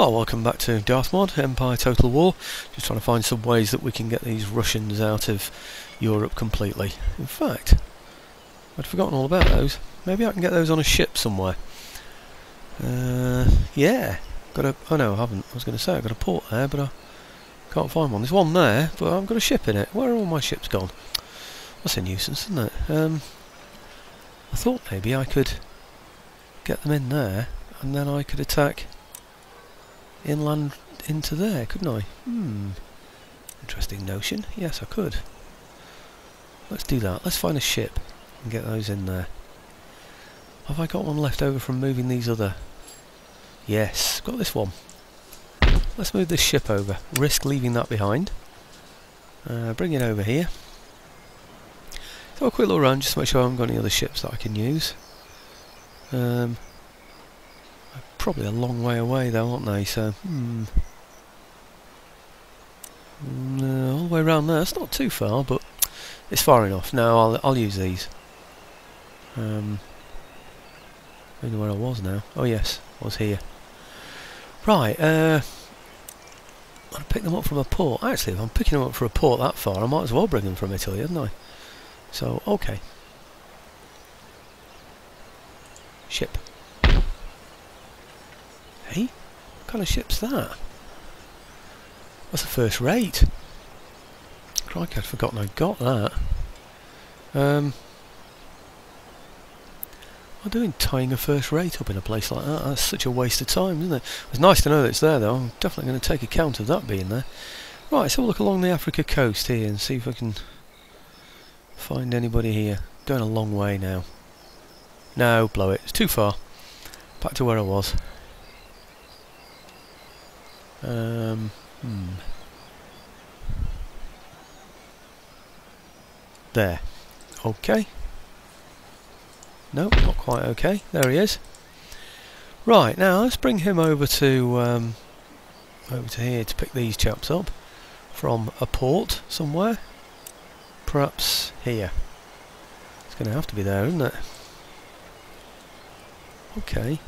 Well, welcome back to Darthmod, Empire Total War. Just trying to find some ways that we can get these Russians out of Europe completely. In fact, I'd forgotten all about those. Maybe I can get those on a ship somewhere. Yeah. Got a... oh no, I haven't. I was going to say I've got a port there, but I can't find one. There's one there, but I've got a ship in it. Where are all my ships gone? That's a nuisance, isn't it? I thought maybe I could get them in there, and then I could attack inland into there, couldn't I? Interesting notion. Yes, I could. Let's do that. Let's find a ship and get those in there. Have I got one left over from moving these other? Yes, got this one. Let's move this ship over. Risk leaving that behind. Bring it over here. So a quick look around just to make sure I haven't got any other ships that I can use. Probably a long way away though, aren't they? So, all the way around there. It's not too far, but it's far enough. No, I'll use these. I don't know where I was now. Oh yes, I was here. Right, I'll pick them up from a port. Actually, if I'm picking them up from a port that far, I might as well bring them from Italy, hadn't I? So, okay. Ship. Hey? What kind of ship's that? That's a first rate. Crikey, I'd forgotten I got that. What am I doing tying a first rate up in a place like that? That's such a waste of time, isn't it? It's nice to know that it's there though. I'm definitely going to take account of that being there. Right, so we'll look along the Africa coast here and see if I can find anybody here. Going a long way now. No, blow it. It's too far. Back to where I was. There. Okay. No, not quite okay. There he is. Right, now let's bring him over to here to pick these chaps up from a port somewhere. Perhaps here. It's going to have to be there, isn't it? Okay.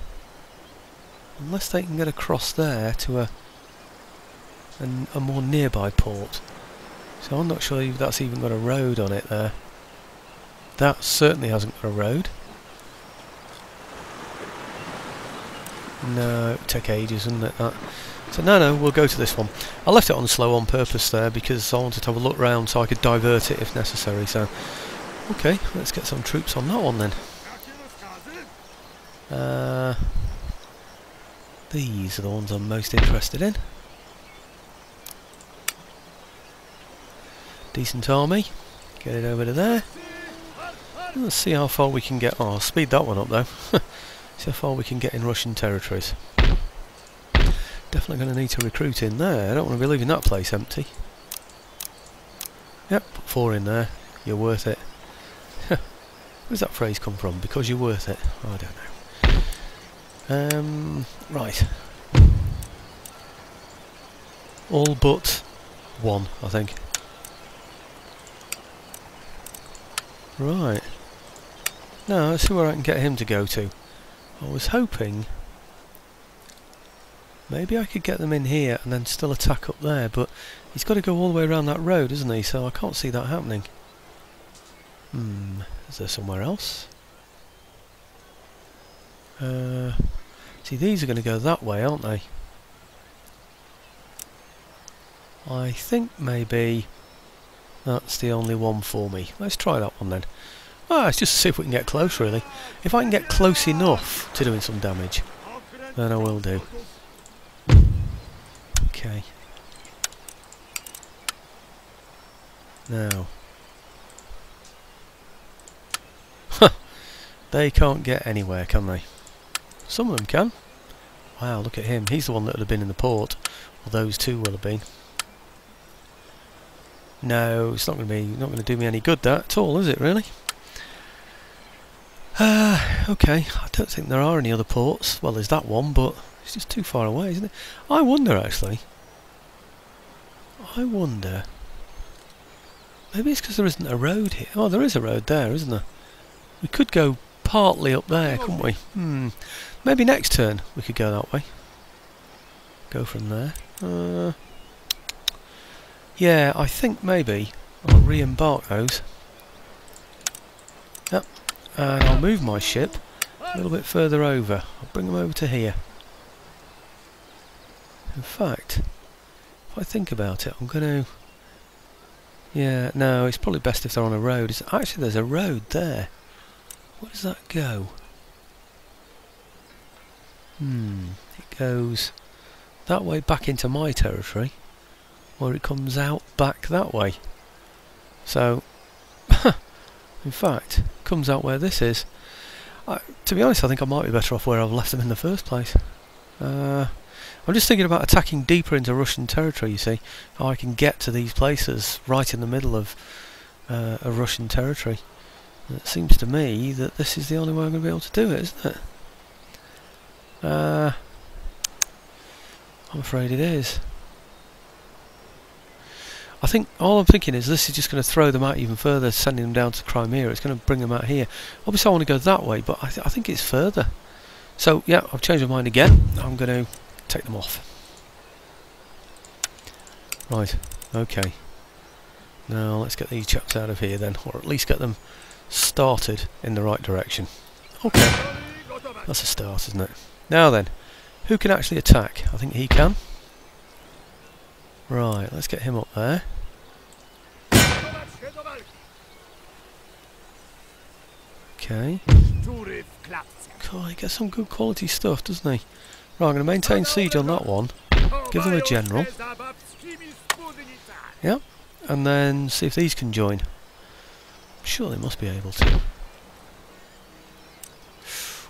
Unless they can get across there to a more nearby port. So I'm not sure if that's even got a road on it there. That certainly hasn't got a road. No, it would take ages, wouldn't it? That. So no, we'll go to this one. I left it on slow on purpose there because I wanted to have a look round so I could divert it if necessary. So, okay, let's get some troops on that one then. These are the ones I'm most interested in. Decent army. Get it over to there. Let's see how far we can get. Oh, I'll speed that one up though. See how far we can get in Russian territories. Definitely going to need to recruit in there. I don't want to be leaving that place empty. Yep, put 4 in there. You're worth it. Where's that phrase come from? Because you're worth it. Oh, I don't know. Right. All but 1, I think. Right. Now, let's see where I can get him to go to. I was hoping maybe I could get them in here and then still attack up there, but he's got to go all the way around that road, isn't he? So I can't see that happening. Is there somewhere else? See, these are going to go that way, aren't they? I think maybe that's the only one for me. Let's try that one then. Ah, it's just to see if we can get close, really. If I can get close enough to doing some damage, then I will do. Okay. Now. They can't get anywhere, can they? Some of them can. Wow, look at him. He's the one that would have been in the port. Or those two will have been. No, it's not going to do me any good that at all, is it really? Okay, I don't think there are any other ports. Well, there's that one, but it's just too far away, isn't it? I wonder actually. I wonder. Maybe it's because there isn't a road here. Oh, there is a road there, isn't there? We could go partly up there, couldn't we? Maybe next turn we could go that way. go from there. Yeah, I think maybe I'll re-embark those. Yep, and I'll move my ship a little bit further over. I'll bring them over to here. In fact, if I think about it, I'm going to... Yeah, no, it's probably best if they're on a road. Actually, there's a road there. Where does that go? It goes that way back into my territory, or it comes out back that way. So, in fact, comes out where this is. To be honest, I think I might be better off where I've left them in the first place. I'm just thinking about attacking deeper into Russian territory, you see. How I can get to these places right in the middle of a Russian territory. And it seems to me that this is the only way I'm going to be able to do it, isn't it? I'm afraid it is. I think all I'm thinking is this is just going to throw them out even further, sending them down to Crimea. It's going to bring them out here. Obviously I want to go that way, but I think it's further. So yeah, I've changed my mind again. I'm going to take them off. Right, okay. Now let's get these chaps out of here then, or at least get them started in the right direction. Okay, that's a start, isn't it? Now then, who can actually attack? I think he can. Right, let's get him up there. Okay. God, he gets some good quality stuff, doesn't he? Right, I'm going to maintain siege on that one. Give them a general. Yep. And then see if these can join. I'm sure they must be able to.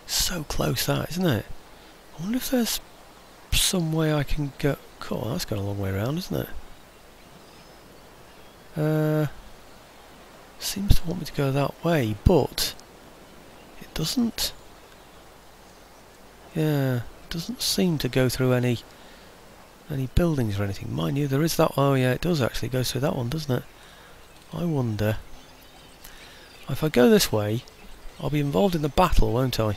So close that, isn't it? I wonder if there's some way I can go... Cool, that's gone a long way around, isn't it? Seems to want me to go that way, but it doesn't. Yeah, it doesn't seem to go through any buildings or anything. Mind you, there is that. Oh yeah, it does actually go through that one, doesn't it? I wonder if I go this way, I'll be involved in the battle, won't I?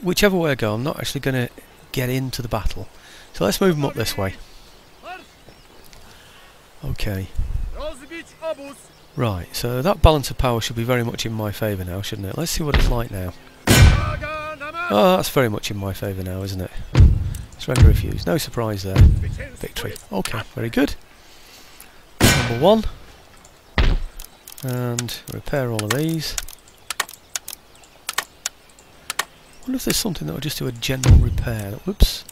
Whichever way I go, I'm not actually going to get into the battle. So let's move them up this way. Okay. Right, so that balance of power should be very much in my favour now, shouldn't it? Let's see what it's like now. Oh, that's very much in my favour now, isn't it? Surrender refused. No surprise there. Victory. Okay, very good. Number one. And repair all of these. I wonder if there's something that will just do a general repair. Whoops.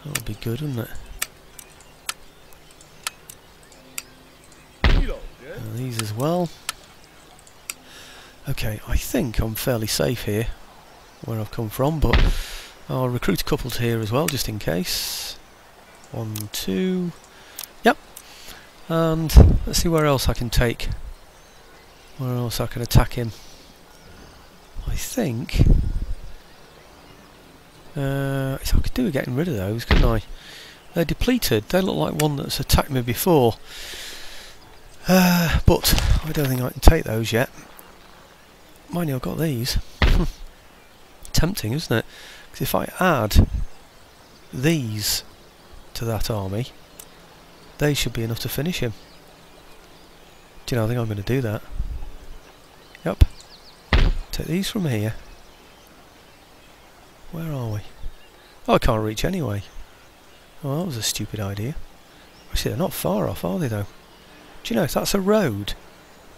That would be good, wouldn't it? These as well. Okay, I think I'm fairly safe here where I've come from, but I'll recruit a couple to here as well just in case. 1, 2. Yep. And let's see where else I can take. Where else I can attack him. I think so I could do with getting rid of those, couldn't I? They're depleted. They look like one that's attacked me before. But I don't think I can take those yet. Mind you, I've got these. Tempting, isn't it? Because if I add these to that army, they should be enough to finish him. Do you know, I think I'm going to do that. Yep. Take these from here. Where are we? Oh, I can't reach anyway. Oh, that was a stupid idea. Actually, they're not far off, are they, though? Do you know, if that's a road,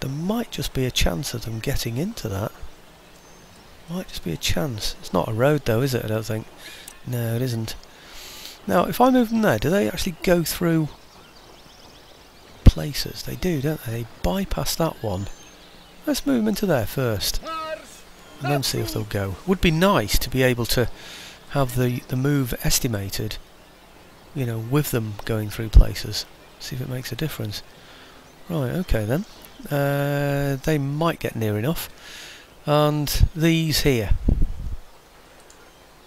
there might just be a chance of them getting into that. Might just be a chance. It's not a road, though, is it? I don't think. No, it isn't. Now, if I move them there, do they actually go through places? They do, don't they? They bypass that one. Let's move them into there first, and then see if they'll go. Would be nice to be able to have the move estimated, you know, with them going through places. See if it makes a difference. Right, okay then. They might get near enough. And these here.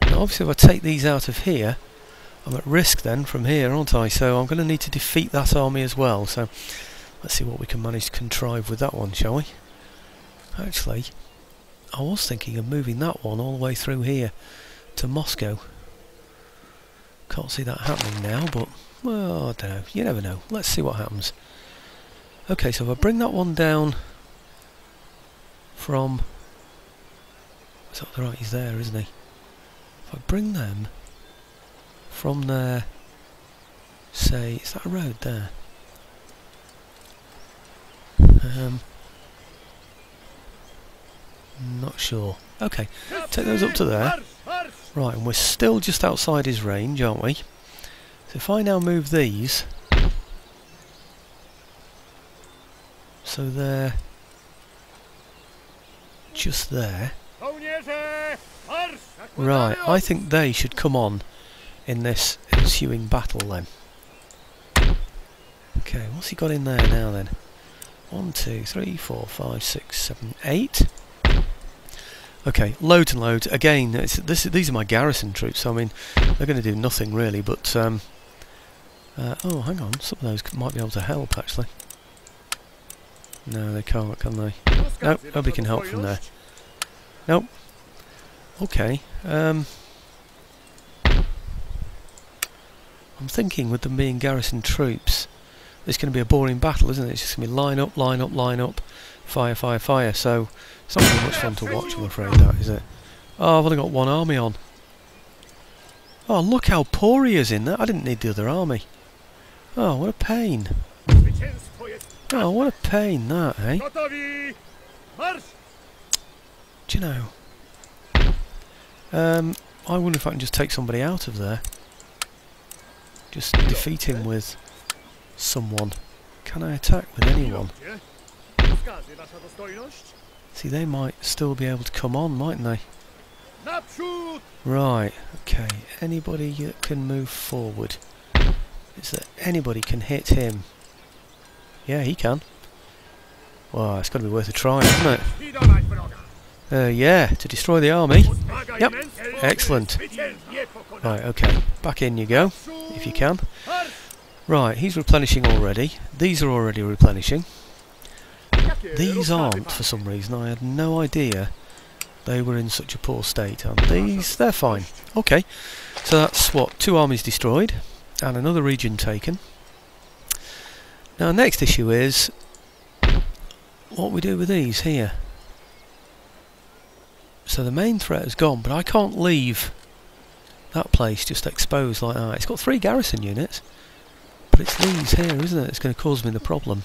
Now obviously if I take these out of here, I'm at risk then from here, aren't I? So I'm going to need to defeat that army as well. So let's see what we can manage to contrive with that one, shall we? Actually, I was thinking of moving that one all the way through here to Moscow. Can't see that happening now, but, well, I don't know. You never know. Let's see what happens. Okay, so if I bring that one down from... Is that right? He's there, isn't he? If I bring them from there, say, is that a road there? Not sure. Okay, take those up to there. Right, and we're still just outside his range, aren't we? So if I now move these, so they're just there. Right, I think they should come on in this ensuing battle then. Okay, what's he got in there now then? 1, 2, 3, 4, 5, 6, 7, 8. Okay, loads and loads. Again, these are my garrison troops, so I mean, they're going to do nothing really, but... oh, hang on, some of those might be able to help, actually. No, they can't, can they? Nope, nobody can help from there. Nope. Okay, I'm thinking with them being garrison troops, it's going to be a boring battle, isn't it? It's just going to be line up, line up, line up, fire, fire, fire, so... It's not really much fun to watch, I'm afraid, that, is it? Oh, I've only got one army on. Oh, look how poor he is in that. I didn't need the other army. Oh, what a pain. Oh, what a pain, that, eh? Do you know? I wonder if I can just take somebody out of there. Just defeat him with someone. Can I attack with anyone? See, they might still be able to come on, mightn't they? Right, okay. Anybody that can move forward? Is there anybody can hit him? Yeah, he can. Well, it's got to be worth a try, isn't it? Yeah, to destroy the army. Yep, excellent. Right, okay. Back in you go, if you can. Right, he's replenishing already. These are already replenishing. These aren't, for some reason. I had no idea they were in such a poor state. And these, they're fine. Okay, so that's what, 2 armies destroyed and another region taken. Now, next issue is what we do with these here. So the main threat is gone, but I can't leave that place just exposed like that. It's got 3 garrison units, but it's these here, isn't it? It's going to cause me the problem.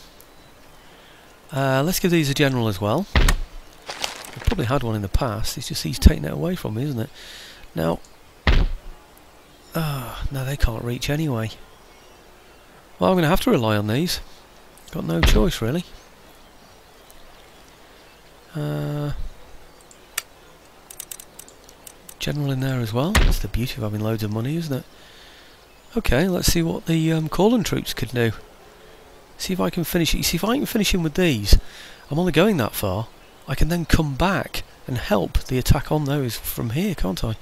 Let's give these a general as well. I've probably had one in the past, it's just he's taking it away from me, isn't it? Now, no, they can't reach anyway. Well, I'm going to have to rely on these. Got no choice, really. General in there as well. That's the beauty of having loads of money, isn't it? Okay, let's see what the Corlin troops could do. See if I can finish it. You see, if I can finish him with these, I'm only going that far. I can then come back and help the attack on those from here, can't I?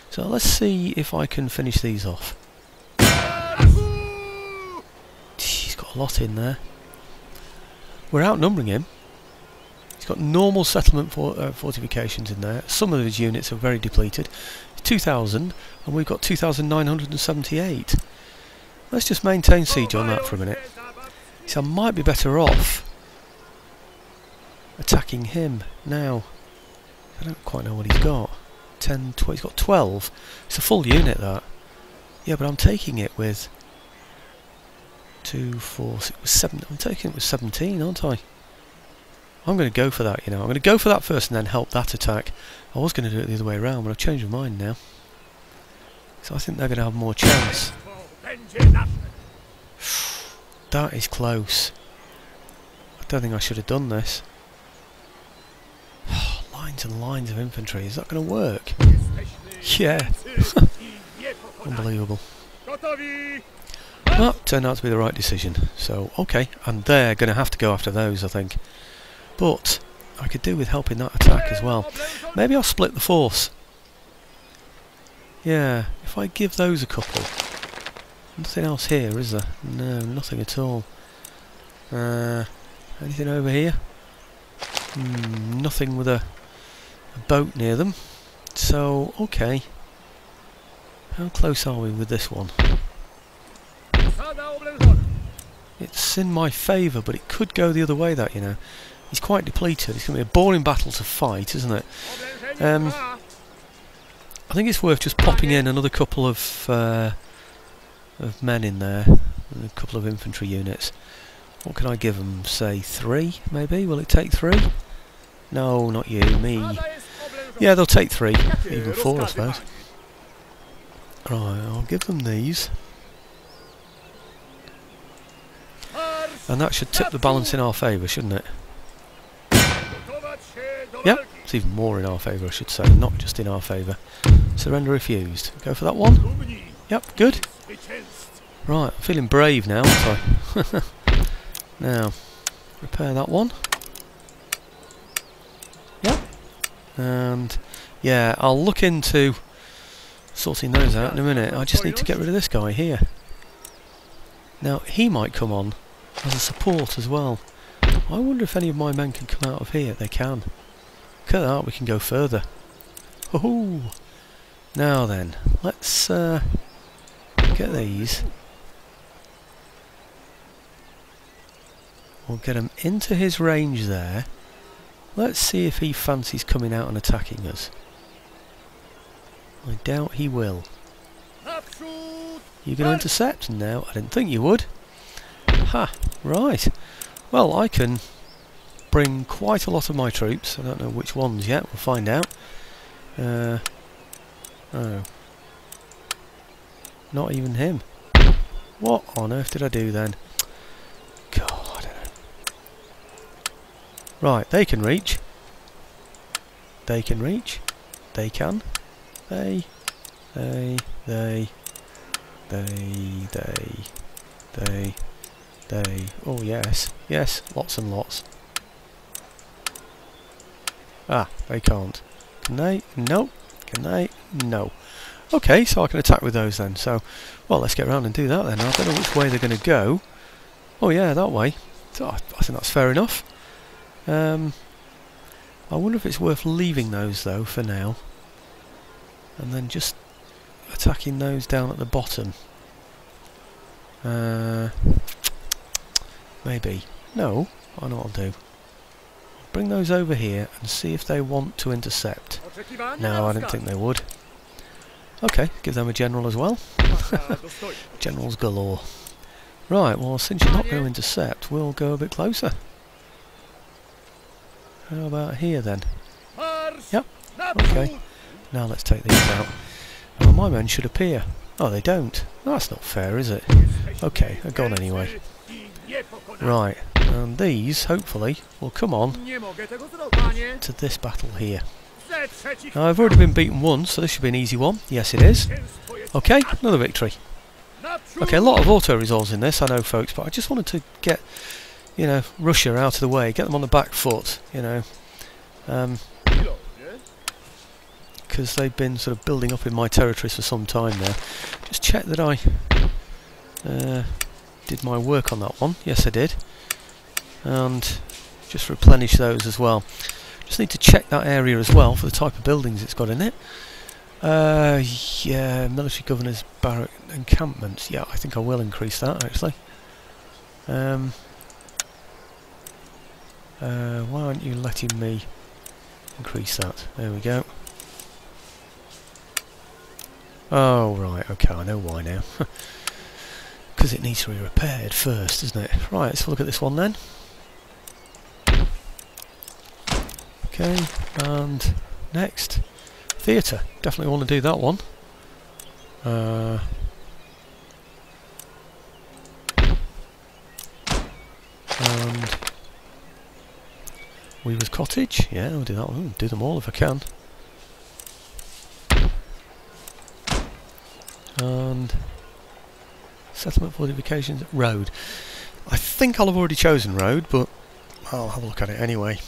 So let's see if I can finish these off. He's got a lot in there. We're outnumbering him. He's got normal settlement fortifications in there. Some of his units are very depleted. 2,000, and we've got 2,978. Let's just maintain siege on that for a minute. So I might be better off attacking him now. I don't quite know what he's got. 10, 12, he's got 12. It's a full unit, that. Yeah, but I'm taking it with 2, 4, 6, 7. I'm taking it with 17, aren't I? I'm going to go for that, you know. I'm going to go for that first and then help that attack. I was going to do it the other way around, but I've changed my mind now. So I think they're going to have more chance. That is close. I don't think I should have done this. Lines and lines of infantry. Is that going to work? Yeah. Unbelievable. Well, turned out to be the right decision. So, okay. And they're going to have to go after those, I think. But I could do with helping that attack as well. Maybe I'll split the force. Yeah, if I give those a couple. Nothing else here, is there? No, nothing at all. Anything over here? Nothing with a boat near them. So, okay. How close are we with this one? It's in my favour, but it could go the other way, that, you know. He's quite depleted. It's going to be a boring battle to fight, isn't it? I think it's worth just popping in another couple of men in there, and a couple of infantry units. What can I give them? Say 3, maybe? Will it take 3? No, not you, me. Yeah, they'll take 3, even 4, I suppose. Right, I'll give them these. And that should tip the balance in our favour, shouldn't it? Yep, it's even more in our favour, I should say, not just in our favour. Surrender refused. Go for that one. Yep, good. Right, I'm feeling brave now, aren't I? Now, repair that one. Yep. And, yeah, I'll look into sorting those out in a minute. I just need to get rid of this guy here. Now, he might come on as a support as well. I wonder if any of my men can come out of here. They can. Look at that, we can go further. Oh! Now then, let's get these. We'll get him into his range there. Let's see if he fancies coming out and attacking us. I doubt he will. You going to intercept? No, I didn't think you would. Ha! Right. Well, I can bring quite a lot of my troops. I don't know which ones yet. We'll find out. Oh. Not even him. What on earth did I do then? God, I don't know. Right, they can reach. They can reach. They can. They. Oh yes, yes, lots and lots. Ah, they can't. Can they? No. Can they? No. Okay, so I can attack with those then. So, well, let's get around and do that then. I don't know which way they're going to go. Oh yeah, that way. So I think that's fair enough. I wonder if it's worth leaving those though for now, and then just attacking those down at the bottom. Maybe. No, I know what I'll do. I'll bring those over here and see if they want to intercept. No, I didn't think they would. Okay, give them a general as well. Generals galore. Right, well, since you're not going to intercept, we'll go a bit closer. How about here then? Yep, okay. Now let's take these out. Oh, my men should appear. Oh, they don't. That's not fair, is it? Okay, they're gone anyway. Right, and these, hopefully, will come on to this battle here. Now, I've already been beaten once, so this should be an easy one. Yes, it is. Okay, another victory. Okay, a lot of auto-resolves in this, I know, folks, but I just wanted to get, you know, Russia out of the way, get them on the back foot, you know. Because they've been sort of building up in my territories for some time now. Just check that I did my work on that one. Yes, I did. And just replenish those as well. Just need to check that area as well for the type of buildings it's got in it. Yeah, military governor's barrack encampments. Yeah, I think I will increase that actually. Why aren't you letting me increase that? There we go. Oh right, okay, I know why now. Because it needs to be repaired first, doesn't it? Right, let's look at this one then. Okay, and next, theatre. Definitely want to do that one. And Weaver's Cottage. Yeah, I'll do that one. I'll do them all if I can. And settlement fortifications, road. I think I'll have already chosen road, but I'll have a look at it anyway.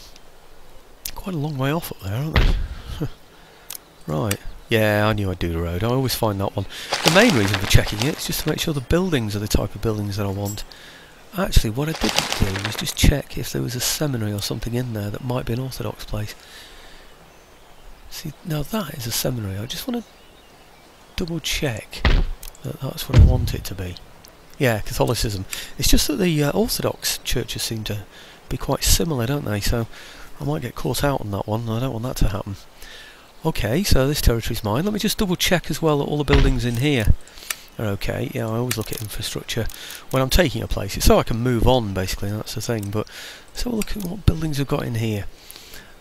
Quite a long way off up there, aren't they? Right. Yeah, I knew I'd do the road. I always find that one. The main reason for checking it is just to make sure the buildings are the type of buildings that I want. Actually, what I didn't do was just check if there was a seminary or something in there that might be an Orthodox place. See, now that is a seminary. I just want to double check that that's what I want it to be. Yeah, Catholicism. It's just that the Orthodox churches seem to be quite similar, don't they? So I might get caught out on that one. I don't want that to happen. Okay, so this territory's mine. Let me just double check as well that all the buildings in here are okay. Yeah, I always look at infrastructure when I'm taking a place. It's so I can move on, basically, that's the thing. But let's have a look at what buildings we've got in here.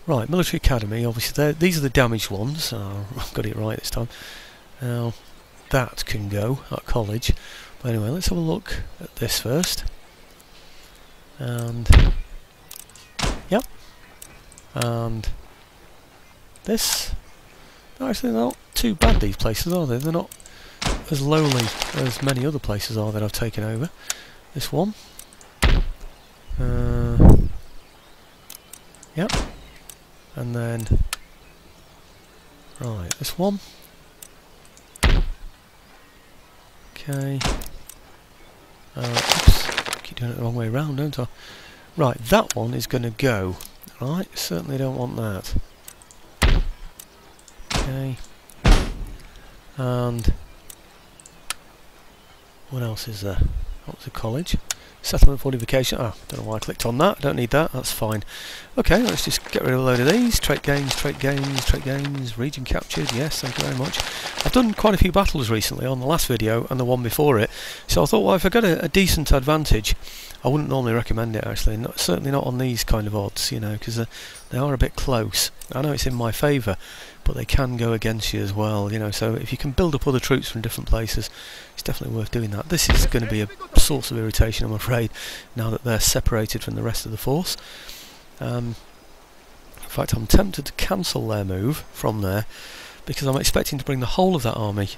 Right, military academy, obviously these are the damaged ones. Oh, I've got it right this time. Now, that can go at college. But anyway, let's have a look at this first. And, yep. And this. Actually, they're not too bad, these places, are they? They're not as lowly as many other places are that I've taken over. This one. Yep. And then, right, this one. Okay. Oops, keep doing it the wrong way around, don't I? Right, that one is going to go. Right, certainly don't want that. Okay. And what else is there? What's the college? Settlement fortification. Ah, don't know why I clicked on that. Don't need that. That's fine. Okay, let's just get rid of a load of these. Trait gains, trait gains, trait gains. Region captured. Yes, thank you very much. I've done quite a few battles recently on the last video and the one before it. So I thought, well, if I got a decent advantage, I wouldn't normally recommend it actually. Certainly not on these kind of odds, you know, because they are a bit close. I know it's in my favour, but they can go against you as well, you know. So if you can build up other troops from different places, it's definitely worth doing that. This is going to be a source of irritation, I'm afraid, now that they're separated from the rest of the force. In fact, I'm tempted to cancel their move from there, because I'm expecting to bring the whole of that army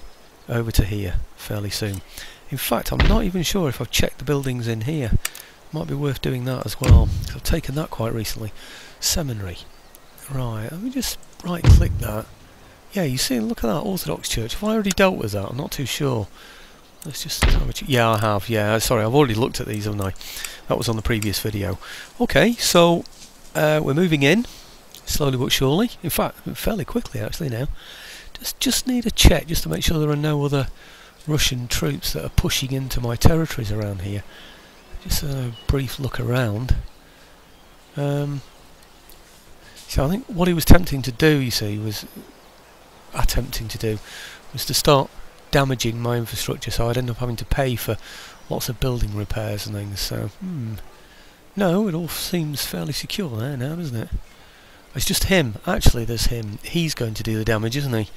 over to here fairly soon. In fact, I'm not even sure if I've checked the buildings in here. Might be worth doing that as well, because I've taken that quite recently. Seminary. Right, let me just right-click that. Yeah, you see, look at that Orthodox Church. Have I already dealt with that? I'm not too sure. Let's just have a check. Yeah, I have. Yeah, sorry, I've already looked at these, haven't I? That was on the previous video. Okay, so we're moving in, slowly but surely. In fact, fairly quickly actually now. Just need a check just to make sure there are no other Russian troops that are pushing into my territories around here. Just a brief look around. So I think what he was attempting to do, you see, was to start damaging my infrastructure, so I'd end up having to pay for lots of building repairs and things. So, no, it all seems fairly secure there now, doesn't it? It's just him. Actually, there's him. He's going to do the damage, isn't he?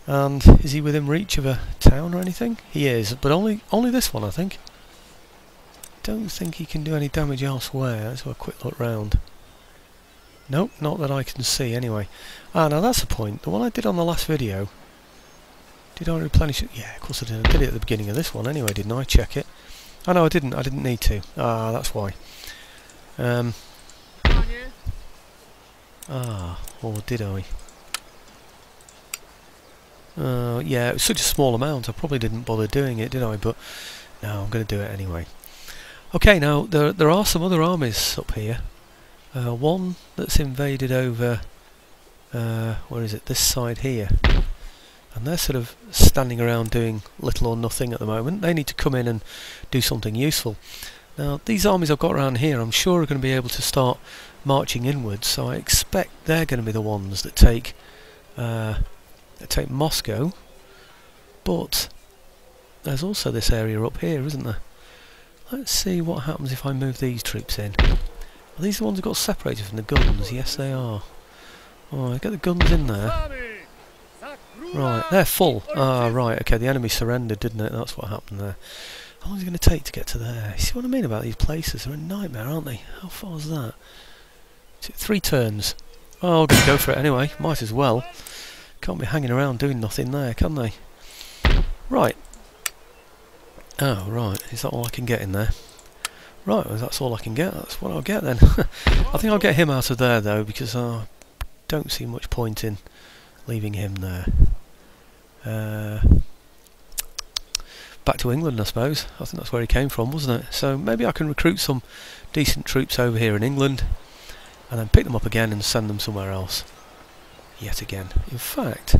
And is he within reach of a town or anything? He is, but only this one, I think. Don't think he can do any damage elsewhere. Let's have a quick look round. Nope, not that I can see anyway. Ah, now that's the point. The one I did on the last video. Did I replenish it? Yeah, of course I did. I did it at the beginning of this one anyway, didn't I? Check it. Oh no, I didn't. I didn't need to. Ah, that's why. Or did I? Yeah, it was such a small amount. I probably didn't bother doing it, did I? But no, I'm going to do it anyway. Okay, now there are some other armies up here. One that's invaded over, where is it, this side here, and they're sort of standing around doing little or nothing at the moment. They need to come in and do something useful. Now these armies I've got around here I'm sure are going to be able to start marching inwards, so I expect they're going to be the ones that take Moscow, but there's also this area up here, isn't there? Let's see what happens if I move these troops in. Are these the ones that got separated from the guns? Yes, they are. Alright, get the guns in there. Right, they're full. Ah, right, okay, the enemy surrendered, didn't it? That's what happened there. How long is it going to take to get to there? You see what I mean about these places? They're a nightmare, aren't they? How far is that? Is it 3 turns? Oh, I'm going to go for it anyway. Might as well. Can't be hanging around doing nothing there, can they? Right. Oh, right. Is that all I can get in there? Right, well, that's all I can get. That's what I'll get then. I think I'll get him out of there though, because I don't see much point in leaving him there. Back to England, I suppose. I think that's where he came from, wasn't it? So maybe I can recruit some decent troops over here in England, and then pick them up again and send them somewhere else. Yet again. In fact,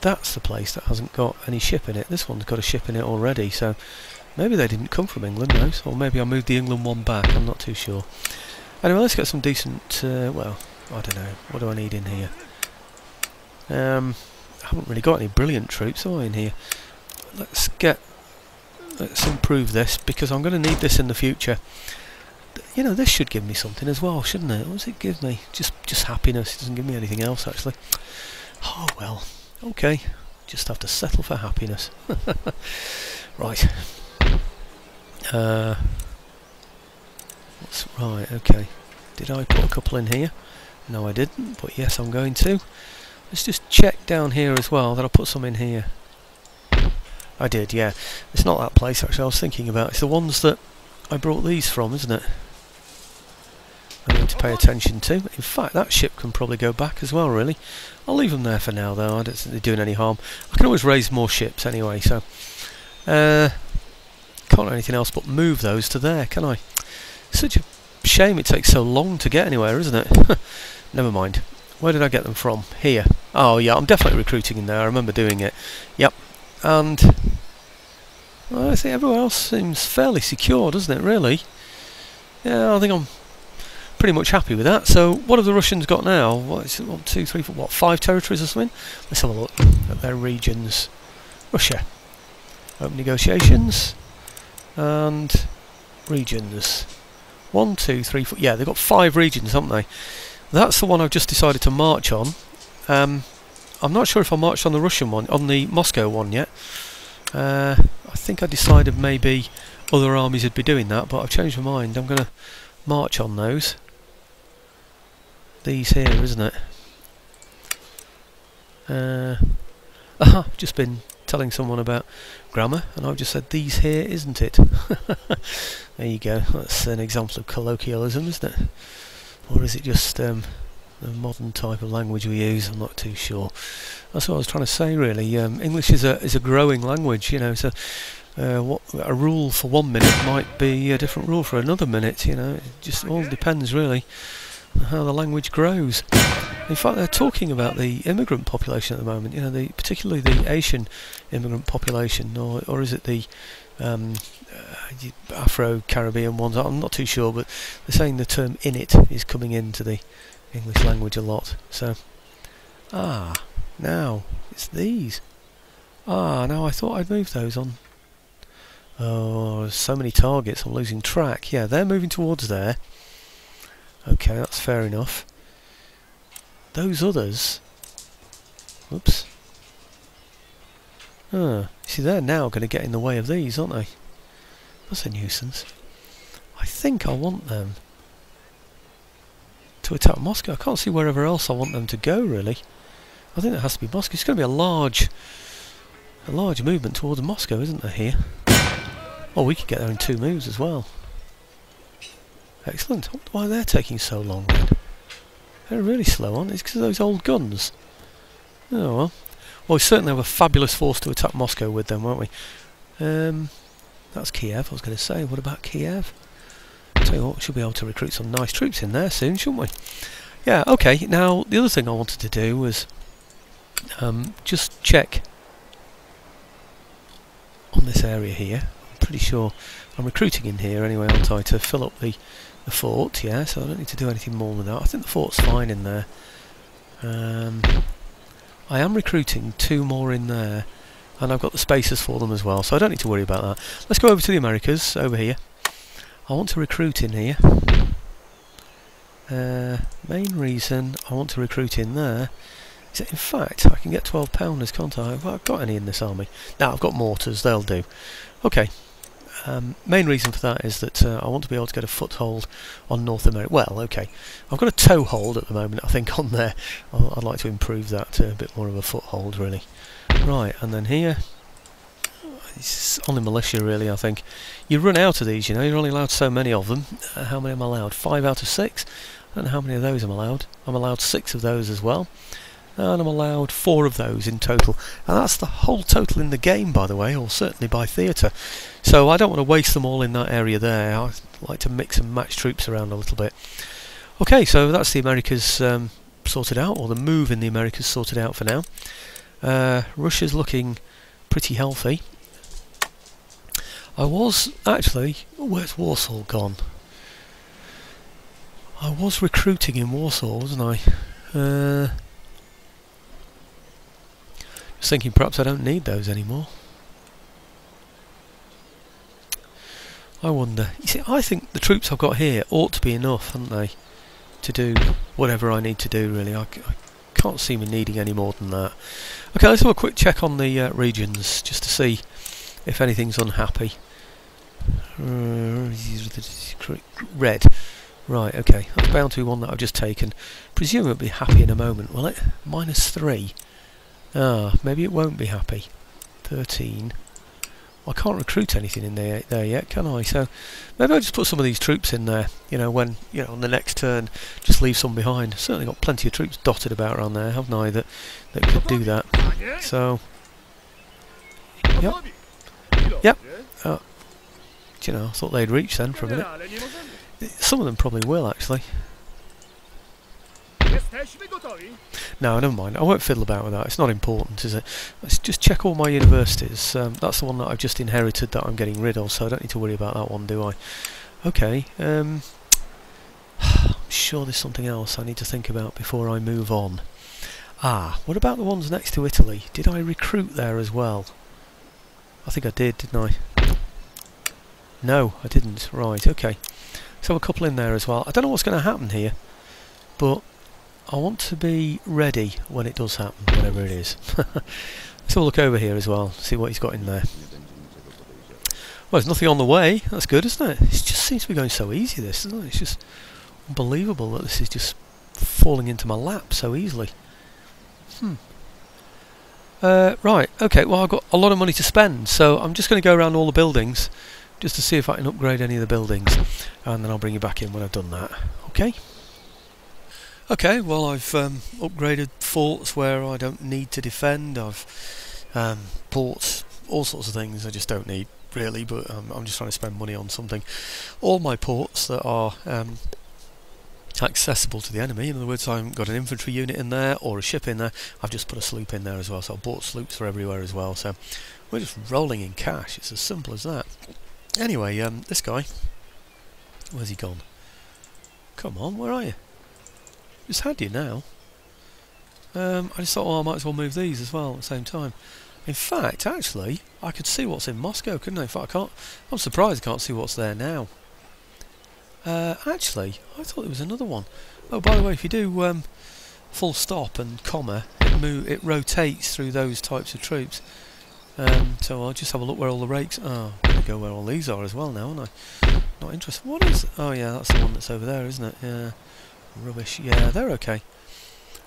that's the place that hasn't got any ship in it. This one's got a ship in it already, so maybe they didn't come from England, no? Or maybe I moved the England one back, I'm not too sure. Anyway, let's get some decent, well, I don't know, what do I need in here? I haven't really got any brilliant troops, have I, in here? Let's improve this, because I'm going to need this in the future. You know, this should give me something as well, shouldn't it? What does it give me? Just happiness. It doesn't give me anything else, actually. Oh, well. Okay. Just have to settle for happiness. Right. Right, okay. Did I put a couple in here? No, I didn't, but yes, I'm going to. Let's just check down here as well that I put some in here. I did, yeah. It's not that place, actually, I was thinking about. It's the ones that I brought these from, isn't it? I need to pay attention to. In fact, that ship can probably go back as well, really. I'll leave them there for now, though. I don't think they're doing any harm. I can always raise more ships anyway, so... can't do anything else but move those to there, can I? Such a shame it takes so long to get anywhere, isn't it? Never mind. Where did I get them from? Here. Oh, yeah, I'm definitely recruiting in there. I remember doing it. Yep. And... well, I think everywhere else seems fairly secure, doesn't it, really? Yeah, I think I'm pretty much happy with that. So, what have the Russians got now? What is it? 1, 2, 3, 4, what, 5 territories or something? Let's have a look at their regions. Russia. Open negotiations. And regions. 1, 2, 3, 4. Yeah, they've got 5 regions, haven't they? That's the one I've just decided to march on. I'm not sure if I marched on the Russian one, on the Moscow one yet. I think I decided maybe other armies would be doing that, but I've changed my mind. I'm going to march on those. These here, isn't it? I've just been telling someone about grammar, and I've just said these here, isn't it? There you go. That's an example of colloquialism, isn't it? Or is it just the modern type of language we use? I'm not too sure. That's what I was trying to say, really. English is a growing language, you know. So what a rule for 1 minute might be a different rule for another minute. You know, it just all depends really on how the language grows. In fact, they're talking about the immigrant population at the moment. You know, particularly the Asian immigrant population, or is it the Afro-Caribbean ones? I'm not too sure, but they're saying the term "in it" is coming into the English language a lot. So, now it's these. Now I thought I'd moved those on. Oh, there's so many targets, I'm losing track. Yeah, they're moving towards there. Okay, that's fair enough. Those others... Whoops. See, they're now going to get in the way of these, aren't they? That's a nuisance. I think I want them to attack Moscow. I can't see wherever else I want them to go, really. I think that has to be Moscow. It's going to be a large movement towards Moscow, isn't there, here? Oh, we could get there in 2 moves as well. Excellent. I wonder why they're taking so long then. They're really slow, aren't they? It's because of those old guns. Oh well. Well, we certainly have a fabulous force to attack Moscow with them, won't we? That's Kiev, I was going to say. What about Kiev? Tell you what, we should be able to recruit some nice troops in there soon, shouldn't we? Yeah, okay. Now, the other thing I wanted to do was just check on this area here. I'm pretty sure I'm recruiting in here anyway, aren't I, to fill up the fort, yeah, so I don't need to do anything more than that. I think the fort's fine in there. I am recruiting 2 more in there, and I've got the spaces for them as well, so I don't need to worry about that. Let's go over to the Americas, over here. I want to recruit in here. Main reason I want to recruit in there is that, in fact, I can get 12 pounders, can't I? Well, I've got any in this army. Now, I've got mortars, they'll do. Okay. Main reason for that is that I want to be able to get a foothold on North America. Well, okay, I've got a toehold at the moment, I think, on there. I'd like to improve that to a bit more of a foothold, really. Right, and then here, it's only militia, really, I think. You run out of these, you know, you're only allowed so many of them. How many am I allowed? 5 out of 6? I don't know how many of those I'm allowed. I'm allowed 6 of those as well. And I'm allowed 4 of those in total, and that's the whole total in the game, by the way, or certainly by theatre. So I don't want to waste them all in that area there. I like to mix and match troops around a little bit. Okay, so that's the Americas sorted out, or the move in the Americas sorted out for now. Russia's looking pretty healthy. I was actually... where's Warsaw gone? I was recruiting in Warsaw, wasn't I? Just thinking perhaps I don't need those anymore. I wonder. You see, I think the troops I've got here ought to be enough, haven't they, to do whatever I need to do, really. I can't see me needing any more than that. Okay, let's have a quick check on the regions, just to see if anything's unhappy. Red. Right, okay. That's bound to be one that I've just taken. Presume it'll be happy in a moment, will it? -3. Ah, maybe it won't be happy. 13. Well, I can't recruit anything in there yet, can I? So maybe I'll just put some of these troops in there, you know, when, you know, on the next turn, just leave some behind. Certainly got plenty of troops dotted about around there, haven't I, that could do that. So, yep. Yep. You know, I thought they'd reach then for a minute. Some of them probably will, actually. No, never mind. I won't fiddle about with that. It's not important, is it? Let's just check all my universities. That's the one that I've just inherited that I'm getting rid of, so I don't need to worry about that one, do I? Okay. I'm sure there's something else I need to think about before I move on. Ah, what about the ones next to Italy? Did I recruit there as well? I think I did, didn't I? No, I didn't. Right, okay. So a couple in there as well. I don't know what's going to happen here, but I want to be ready when it does happen, whatever it is. Let's have a look over here as well, see what he's got in there. Well, there's nothing on the way. That's good, isn't it? It just seems to be going so easy, this, doesn't it? It's just unbelievable that this is just falling into my lap so easily. Right, okay, well, I've got a lot of money to spend, so I'm just going to go around all the buildings just to see if I can upgrade any of the buildings, and then I'll bring you back in when I've done that. Okay? Okay, well, I've upgraded forts where I don't need to defend. I've ports, all sorts of things I just don't need, really, but I'm just trying to spend money on something. All my ports that are accessible to the enemy, in other words, I haven't got an infantry unit in there or a ship in there, I've just put a sloop in there as well, so I've bought sloops for everywhere as well, so we're just rolling in cash. It's as simple as that. Anyway, this guy, where's he gone? Come on, where are you? Just had you now. I just thought, oh, I might as well move these as well at the same time. In fact, actually, I could see what's in Moscow, couldn't I? In fact, I'm surprised I can't see what's there now. Actually, I thought there was another one. Oh, by the way, if you do full stop and comma, it rotates through those types of troops. So I'll just have a look where all the rakes... Oh, I'm going to go where all these are as well now, aren't I? Not interested. What is... Oh yeah, that's the one that's over there, isn't it? Yeah. Rubbish. Yeah, they're okay.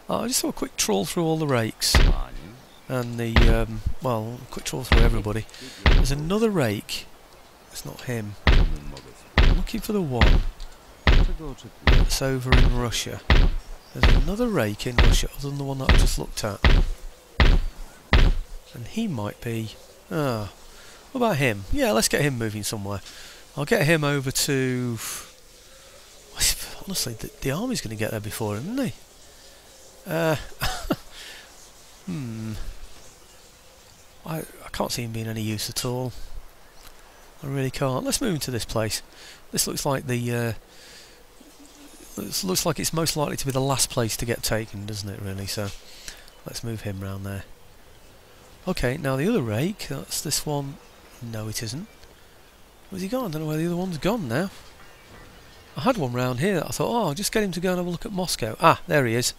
I'll just have a quick trawl through all the rakes. And the... well, quick trawl through everybody. There's another rake. It's not him. I'm looking for the one that's over in Russia. There's another rake in Russia other than the one that I just looked at. And he might be... Ah, what about him? Yeah, let's get him moving somewhere. I'll get him over to... Honestly, the army's going to get there before him, isn't he? I can't see him being any use at all. I really can't. Let's move into this place. This looks like the... looks like it's most likely to be the last place to get taken, doesn't it, really? So, let's move him round there. Okay, now the other rake, that's this one. No, it isn't. Where's he gone? I don't know where the other one's gone now. I had one round here that I thought, oh, I'll just get him to go and have a look at Moscow. Ah, there he is.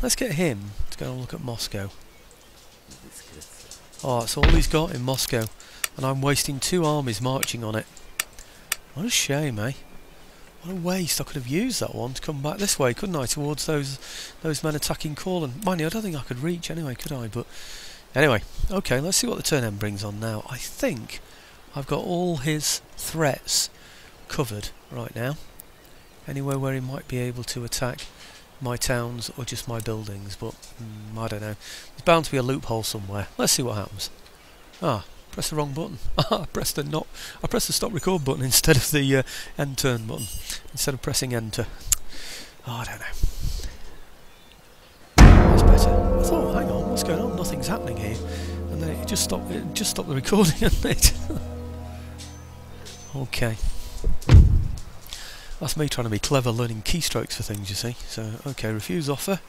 Let's get him to go and have a look at Moscow. Oh, that's all he's got in Moscow. And I'm wasting 2 armies marching on it. What a shame, eh? What a waste. I could have used that one to come back this way, couldn't I, towards those men attacking Courland. Mind you, I don't think I could reach anyway, could I? But anyway, okay, let's see what the turn end brings on now. I think I've got all his threats covered right now. Anywhere where he might be able to attack my towns or just my buildings, but I don't know. There's bound to be a loophole somewhere. Let's see what happens. Ah, press the wrong button. I pressed the stop record button instead of the end turn button, instead of pressing enter. Oh, I don't know. That's better. thought, hang on, what's going on? Nothing's happening here. And then it just stopped the recording, didn't it? Okay. That's me trying to be clever, learning keystrokes for things, you see. So, okay, refuse offer.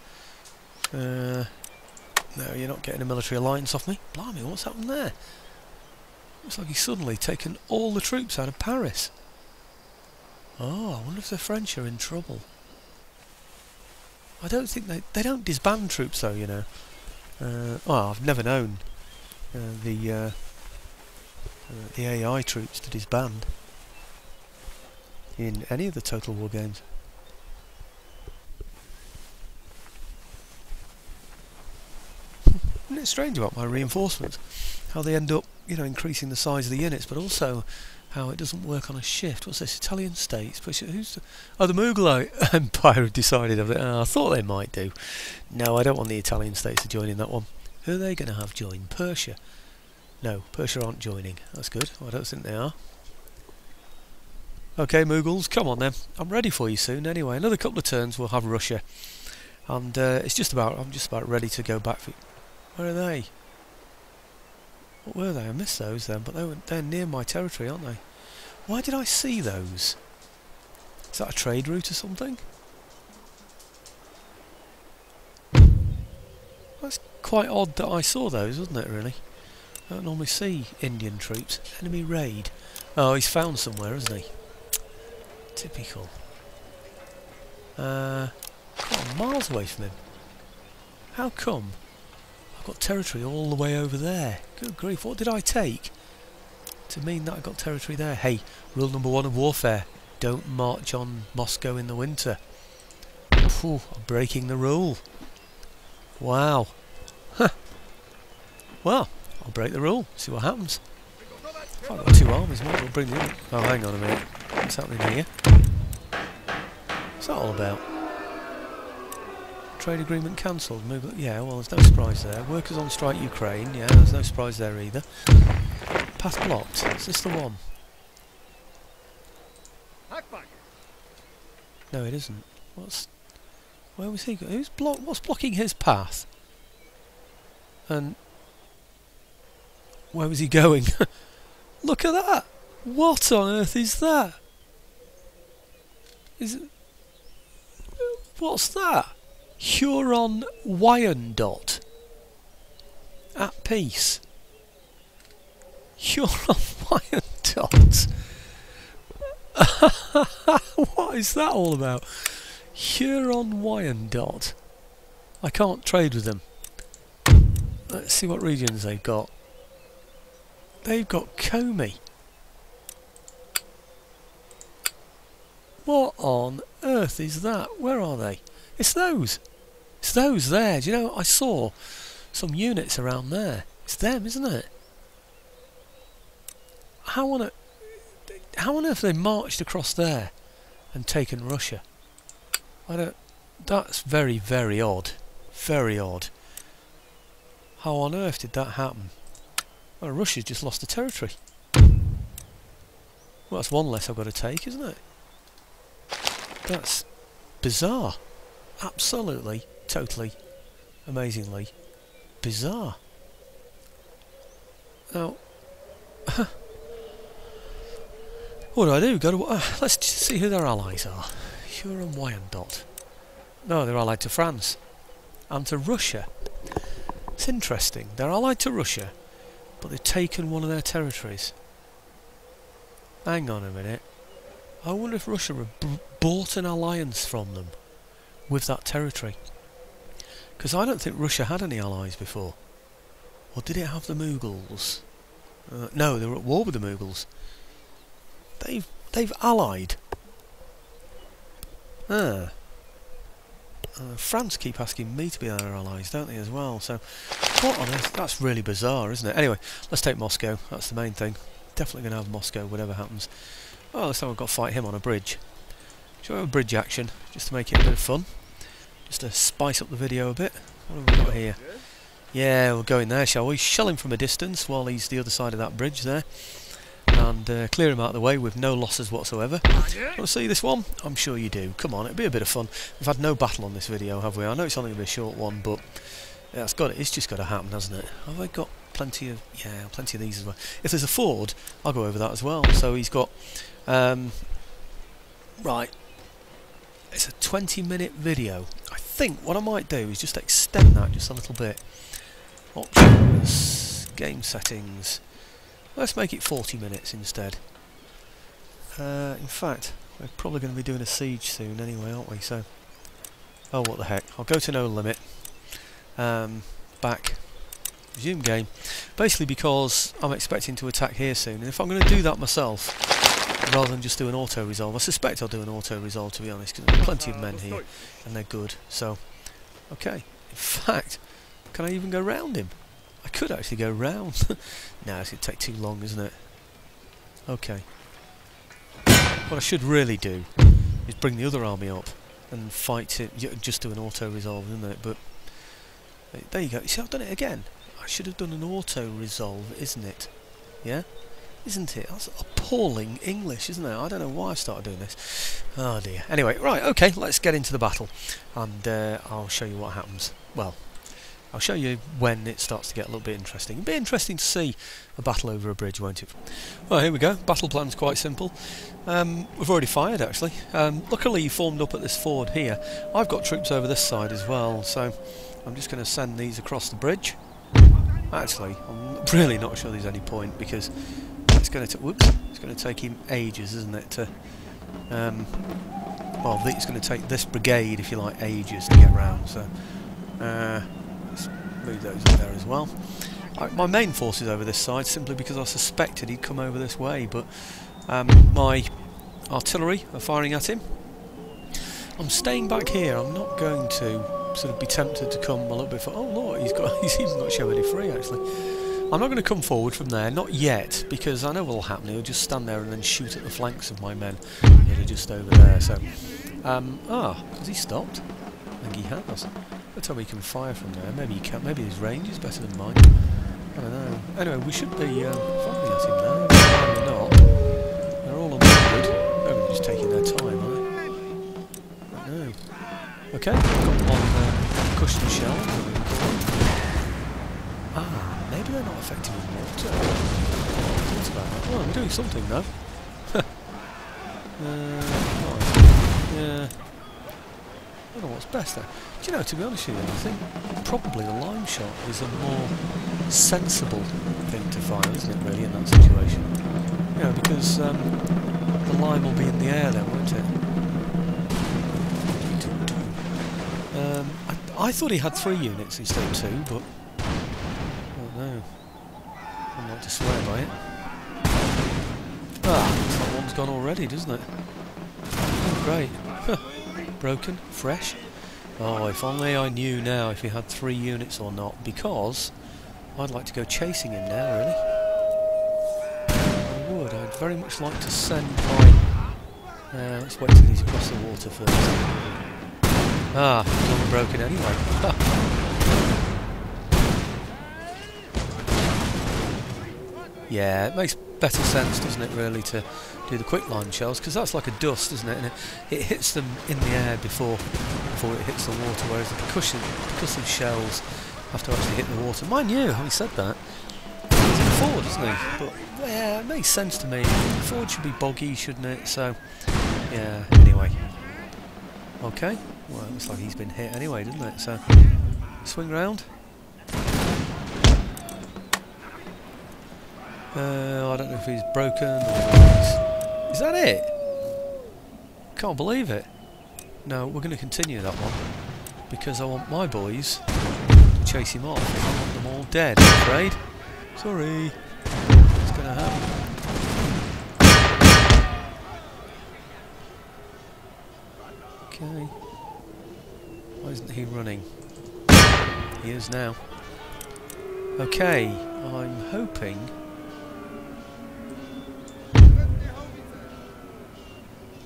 No, you're not getting a military alliance off me. Blimey, what's happened there? Looks like he's suddenly taken all the troops out of Paris. Oh, I wonder if the French are in trouble. I don't think they don't disband troops though, you know. Well, I've never known the AI troops to disband in any of the Total War games. Isn't it strange about my reinforcements? How they end up, you know, increasing the size of the units, but also how it doesn't work on a shift. What's this? Italian states? Who's the... Oh, the Mughal Empire have decided of it. Oh, I thought they might do. No, I don't want the Italian states to join in that one. Who are they going to have join? Persia? No, Persia aren't joining. That's good. I don't think they are. Okay, Mughals, come on then. I'm ready for you soon. Anyway, another couple of turns we'll have Russia, and I'm just about ready to go back. Where are they? What were they? I missed those then, but they're near my territory, aren't they? Why did I see those? Is that a trade route or something? That's quite odd that I saw those, wasn't it, really? I don't normally see Indian troops. Enemy raid. Oh, he's found somewhere, hasn't he? Typical. God, I'm miles away from him. How come? I've got territory all the way over there. Good grief, what did I take to mean that I got territory there? Hey, rule number 1 of warfare. Don't march on Moscow in the winter. Phew, I'm breaking the rule. Wow. Huh. Well, I'll break the rule, see what happens. If I've got 2 armies, might as well bring them in. Oh, hang on a minute. What's happening here? What's that all about? Trade agreement cancelled. Yeah, well, there's no surprise there. Workers on strike Ukraine. Yeah, there's no surprise there either. Path blocked. Is this the one? No, it isn't. Where was he going? What's blocking his path? And where was he going? Look at that! What on earth is that? What's that? Huron Wyandotte. At peace. Huron Wyandotte. What is that all about? Huron Wyandotte. I can't trade with them. Let's see what regions they've got. They've got Komi. What on earth is that? Where are they? It's those. It's those there. Do you know, I saw some units around there. It's them, isn't it? How on earth they marched across there and taken Russia? That's very, very odd. Very odd. How on earth did that happen? Well, Russia's just lost the territory. Well, that's one less I've got to take, isn't it? That's bizarre. Absolutely, totally, amazingly bizarre. Now, what do I do? Go to let's just see who their allies are. Huron Wyandotte. No, they're allied to France and to Russia. It's interesting. They're allied to Russia, but they've taken one of their territories. Hang on a minute. I wonder if Russia bought an alliance from them with that territory. Because I don't think Russia had any allies before. Or did it have the Mughals? No, they were at war with the Mughals. They've allied. France keep asking me to be their allies, don't they, as well? So, what on earth? That's really bizarre, isn't it? Anyway, let's take Moscow. That's the main thing. Definitely going to have Moscow, whatever happens. Oh, looks like I've got to fight him on a bridge. Shall we have a bridge action, just to make it a bit of fun? Just to spice up the video a bit. What have we got here? Yeah, we'll go in there, shall we? Shell him from a distance while he's the other side of that bridge there. And clear him out of the way with no losses whatsoever. Want to see this one? I'm sure you do. Come on, it'll be a bit of fun. We've had no battle on this video, have we? I know it's only going to be a short one, but Yeah, it's just got to happen, hasn't it? Have I got plenty of... Yeah, plenty of these as well. If there's a ford, I'll go over that as well. So he's got... right. It's a 20-minute video. I think what I might do is just extend that just a little bit. Options, game settings. Let's make it 40 minutes instead. In fact, we're probably going to be doing a siege soon anyway, aren't we? So, oh, what the heck. I'll go to no limit. Back. Resume game. Basically because I'm expecting to attack here soon. And if I'm going to do that myself, rather than just do an auto-resolve, I suspect I'll do an auto-resolve, to be honest, because there's plenty of men here, and they're good. So, okay. In fact, can I even go round him? I could actually go round. No, it's going to take too long, isn't it? Okay. What I should really do is bring the other army up and fight it. Just do an auto-resolve, isn't it? But there you go. You see, I've done it again. I should have done an auto-resolve, isn't it? Yeah? Isn't it? That's appalling English, isn't it? I don't know why I started doing this. Oh dear. Anyway, right, okay, let's get into the battle. And I'll show you what happens. Well, I'll show you when it starts to get a little bit interesting. It'll be interesting to see a battle over a bridge, won't it? Well, here we go. Battle plan's quite simple. We've already fired, actually. Luckily, you formed up at this ford here. I've got troops over this side as well, so I'm just going to send these across the bridge. Actually, I'm really not sure there's any point, because it's going to take him ages, isn't it? To well, it's going to take this brigade, if you like, ages to get round. So let's move those up there as well. My main force is over this side, simply because I suspected he'd come over this way, but my artillery are firing at him. I'm staying back here. I'm not going to sort of be tempted to come a little bit for... Oh look, he's even got Chevalier free, actually. I'm not going to come forward from there, not yet, because I know what'll happen. He'll just stand there and then shoot at the flanks of my men that are just over there. So, has he stopped? I think he has. Let's hope he can fire from there. Maybe he can't. Maybe his range is better than mine. I don't know. Anyway, we should be firing at him now. They're not. They're all unwounded. Maybe they're just taking their time, aren't they? I don't know. Okay, got one cushion shell. Maybe they're not effective in water. What's about that? Oh, I'm doing something though. Yeah. I don't know what's best there. Do you know, to be honest with you, I think probably a line shot is a more sensible thing to fire, isn't it, really, in that situation? You know, because the line will be in the air then, won't it? I thought he had 3 units instead of 2, but... No. I'd like to swear by it. Looks like one's gone already, doesn't it? Oh, great. Broken, fresh. Oh, if only I knew now if he had 3 units or not, because I'd like to go chasing him now, really. I would. I'd very much like to send my... let's wait till he's across the water first. He's only broken anyway. Yeah, it makes better sense, doesn't it, really, to do the quick line shells, because that's like a dust, isn't it? And it hits them in the air before it hits the water, whereas the percussive shells have to actually hit the water. Mind you, having said that, he's in a ford, isn't he? But yeah, it makes sense to me. The ford should be boggy, shouldn't it? So yeah. Anyway, okay. Well, it looks like he's been hit anyway, doesn't it? So swing round. I don't know if he's broken or... Is that it? Can't believe it. No, we're going to continue that one, because I want my boys to chase him off. I want them all dead, I'm afraid. Sorry. It's going to happen. Okay. Why isn't he running? He is now. Okay, I'm hoping...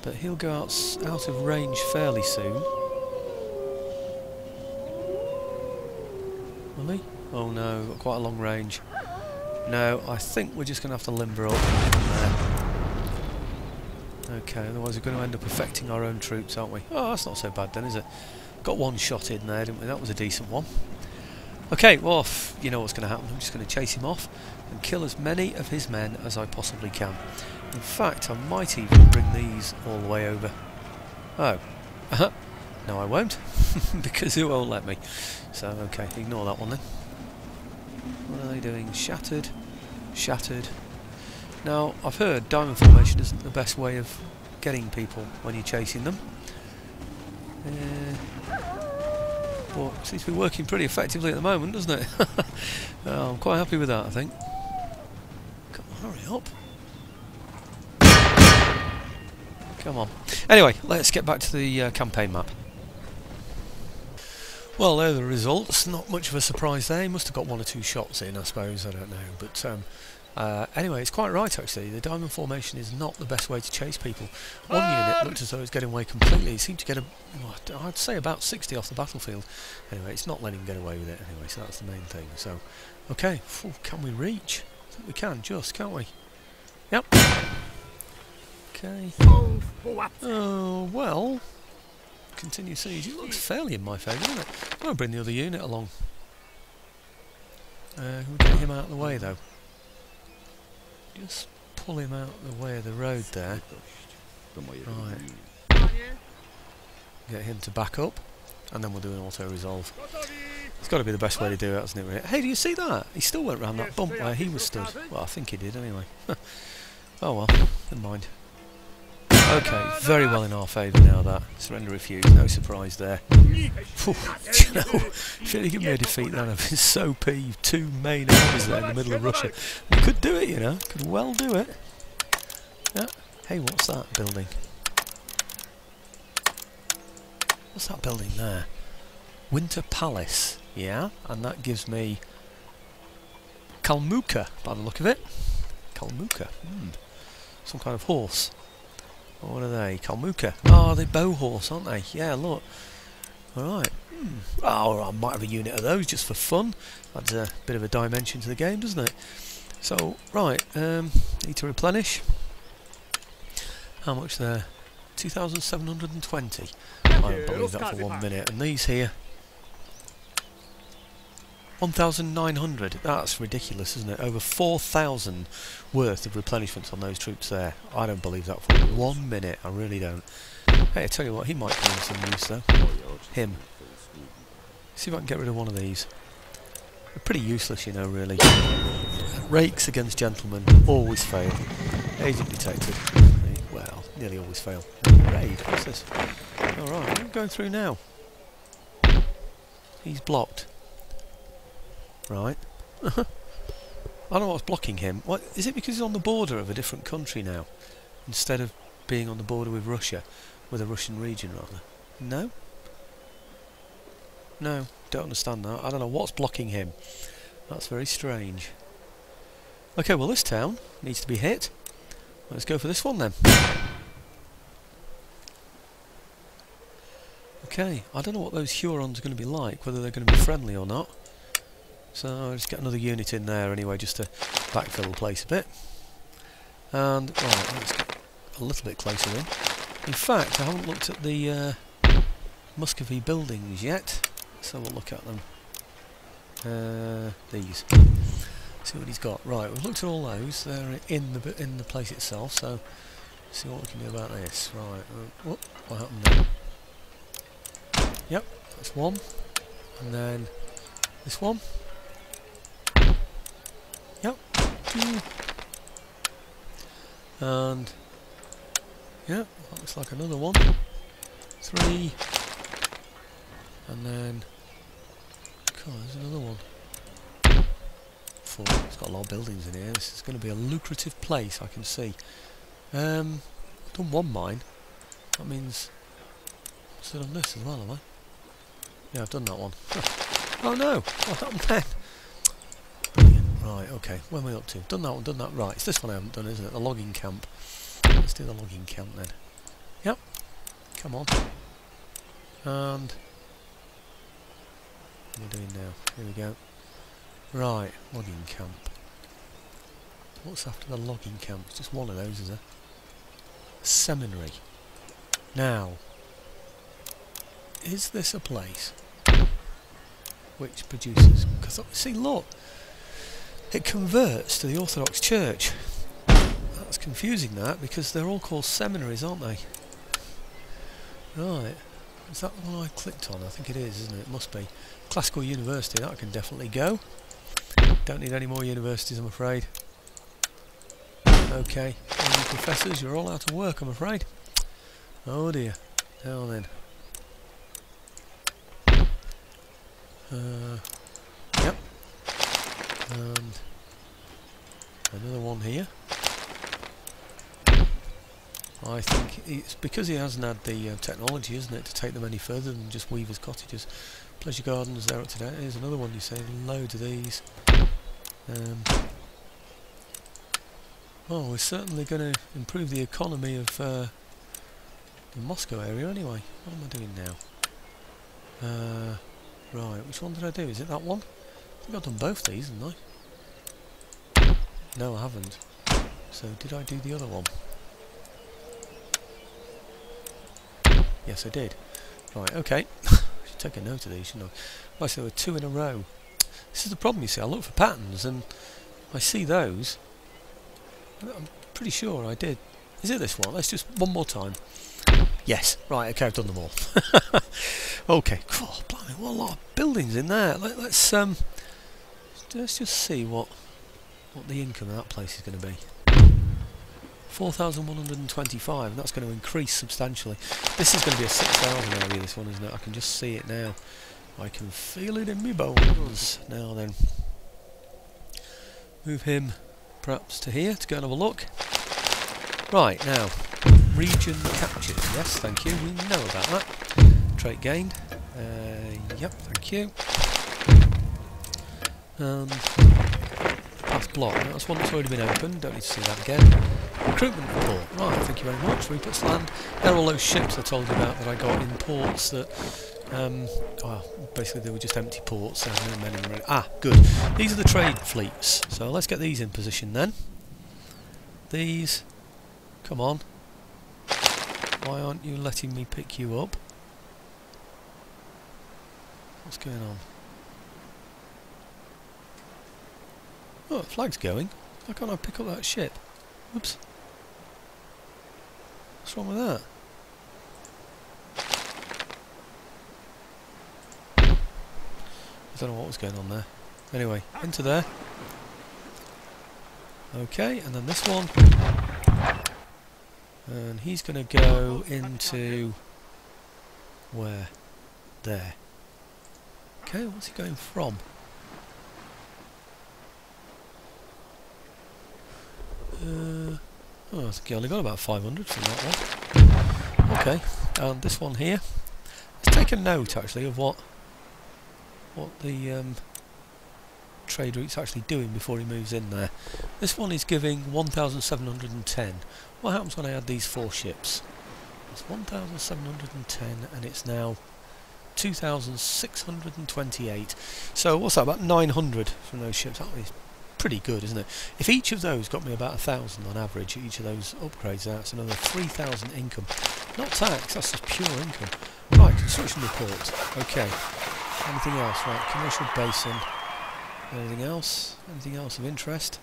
but he'll go out of range fairly soon. Will he? Oh no, got quite a long range. No, I think we're just going to have to limber up. Okay, otherwise we're going to end up affecting our own troops, aren't we? Oh, that's not so bad then, is it? Got one shot in there, didn't we? That was a decent one. Okay, well, you know what's going to happen. I'm just going to chase him off and kill as many of his men as I possibly can. In fact, I might even bring these all the way over. Oh. No, I won't, because it won't let me. So, okay, ignore that one then. What are they doing? Shattered. Shattered. Now, I've heard diamond formation isn't the best way of getting people when you're chasing them. But it seems to be working pretty effectively at the moment, doesn't it? I'm quite happy with that, I think. Come on, hurry up. Come on. Anyway, let's get back to the campaign map. Well, there are the results. Not much of a surprise there. He must have got 1 or 2 shots in, I suppose. I don't know. But anyway, it's quite right, actually. The diamond formation is not the best way to chase people. One unit looked as though it was getting away completely. It seemed to get, I'd say about 60 off the battlefield. Anyway, it's not letting him get away with it anyway, so that's the main thing. So, okay. Can we reach? I think we can, just, can't we? Yep. Okay. Oh, well. Continue siege. It looks fairly in my favour, doesn't it? I'm going to bring the other unit along. Can we get him out of the way, though? Just pull him out of the way of the road there. Right. Get him to back up, and then we'll do an auto-resolve. It's got to be the best way to do it, hasn't it, really? Hey, do you see that? He still went round that bump where he was stood. Well, I think he did, anyway. Oh well, never mind. Okay, very well in our favour now, that. Surrender refused, no surprise there. Phew, you know, if he'd given me a defeat then I've been so peeved. 2 main armies there in the middle of Russia. We could do it, you know, could well do it. Yeah. Hey, what's that building? What's that building there? Winter Palace, yeah, and that gives me Kalmuka, by the look of it. Kalmuka, some kind of horse. What are they? Kalmuka. Oh, they're bow horse, aren't they? Yeah, look. Alright. Oh, I might have a unit of those just for fun. Adds a bit of a dimension to the game, doesn't it? So, right. Need to replenish. How much there? 2,720. I don't believe that for 1 minute. And these here? 1,900. That's ridiculous, isn't it? Over 4,000 worth of replenishments on those troops there. I don't believe that for 1 minute. I really don't. Hey, I tell you what, he might come in some use though. Him. See if I can get rid of one of these. They're pretty useless, you know, really. Rakes against gentlemen always fail. Agent detected. Well, nearly always fail. Raid. What's this? All right, what are we going through now? He's blocked. Right. I don't know what's blocking him. What is it? Because he's on the border of a different country now, instead of being on the border with Russia, with a Russian region rather. No. No, don't understand that. I don't know what's blocking him. That's very strange. Okay, well this town needs to be hit. Let's go for this one then. Okay, I don't know what those Hurons are going to be like, whether they're going to be friendly or not. So I'll just get another unit in there anyway, just to backfill the place a bit. And, right, let's get a little bit closer in. In fact, I haven't looked at the Muscovy buildings yet, so we'll look at them. These. See what he's got. Right, we've looked at all those. They're in the place itself, so see what we can do about this. Right, what happened there? Yep, that's one. And then this one. Yep. And yeah, that looks like another one. 3. And then God, there's another one. 4. It's got a lot of buildings in here. This is going to be a lucrative place, I can see. I've done 1 mine. That means I've done this as well, have I? Yeah, I've done that one. Oh no! What happened then? Brilliant. Right, okay. Where am I up to? Done that one, done that. Right, it's this one I haven't done, isn't it? The logging camp. Let's do the logging camp then. Yep. Come on. And what are we doing now? Here we go. Right, logging camp. What's after the logging camp? It's just one of those, is there? Seminary. Now, is this a place? which produces... Because see, look, it converts to the Orthodox Church. That's confusing, that, because they're all called seminaries, aren't they? Right. Is that the one I clicked on? I think it is, isn't it? It must be. Classical University, that can definitely go. Don't need any more universities, I'm afraid. Okay, all you professors, you're all out of work, I'm afraid. Oh dear. Now then. Yep. And another one here. I think it's because he hasn't had the technology, isn't it, to take them any further than just weavers' cottages. Pleasure gardens, they're up to date. Here's another one, you say, loads of these. Oh, we're certainly going to improve the economy of the Moscow area anyway. What am I doing now? Right, which one did I do? Is it that one? I think I've done both these, haven't I? No, I haven't. So, did I do the other one? Yes, I did. Right, okay. I should take a note of these, shouldn't I? Right, so there were 2 in a row. This is the problem, you see. I look for patterns and I see those. I'm pretty sure I did. Is it this one? Let's just one more time. Yes. Right, okay, I've done them all. Okay. Oh, blimey, what a lot of buildings in there. Let's just see what the income of that place is going to be. 4,125, and that's going to increase substantially. This is going to be a 6,000 area, this one, isn't it? I can just see it now. I can feel it in my bones. Now then, move him perhaps to here to go and have a look. Right, now, region captured. Yes, thank you, we know about that. Trait gained. Yep, thank you. Path block. Now, that's one that's already been opened, don't need to see that again. Recruitment report. Right, thank you very much. Reputs land. They're all those ships I told you about that I got in ports that, well, basically they were just empty ports. No men in them. Ah, good. These are the trade fleets. So let's get these in position then. These. Come on. Why aren't you letting me pick you up? What's going on? Oh, the flag's going. Why can't I pick up that ship? Oops. What's wrong with that? I don't know what was going on there. Anyway, into there. Okay, and then this one. And he's going to go into... where? There. Okay, what's he going from? Oh, I think he only got about 500 from that one. Okay, and this one here. Let's take a note actually of what the trade route's actually doing before he moves in there. This one is giving 1,710. What happens when I add these 4 ships? It's 1,710 and it's now 2,628. So what's that, about 900 from those ships? That is pretty good, isn't it? If each of those got me about 1,000 on average, each of those upgrades, that's another 3,000 income. Not tax, that's just pure income. Right, construction report. Okay. Anything else? Right, commercial basin. Anything else? Anything else of interest?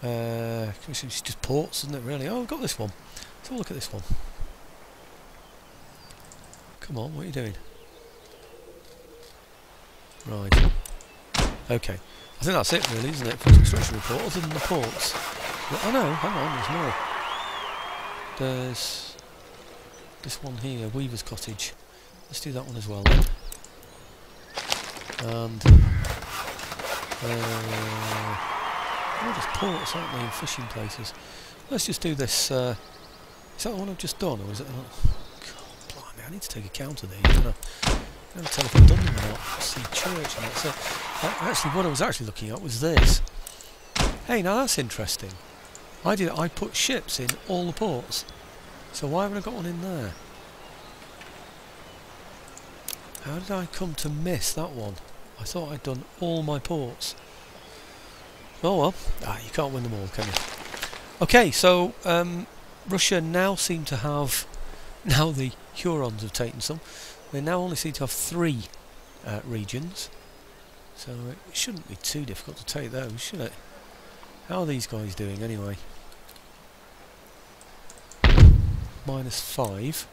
It's just ports, isn't it, really? Oh, I've got this one. Let's have a look at this one. Come on, what are you doing? Right. Okay. I think that's it, really, isn't it, for the construction report, other than the ports. Oh no, hang on, there's more. There's this one here, Weaver's Cottage. Let's do that one as well then. And all just ports, aren't they, and fishing places. Let's just do this. Is that the one I've just done, or is it? God, blimey, I need to take account of these. I never tell if I've done them or not. See church, and that's it. Actually, what I was actually looking at was this. Hey, now that's interesting. I put ships in all the ports. So why haven't I got one in there? How did I come to miss that one? I thought I'd done all my ports. Oh well. You can't win them all, can you? Okay, so Russia now seem to have... Now the Hurons have taken some. They now only seem to have 3 regions. So it shouldn't be too difficult to take those, should it? How are these guys doing anyway? -5,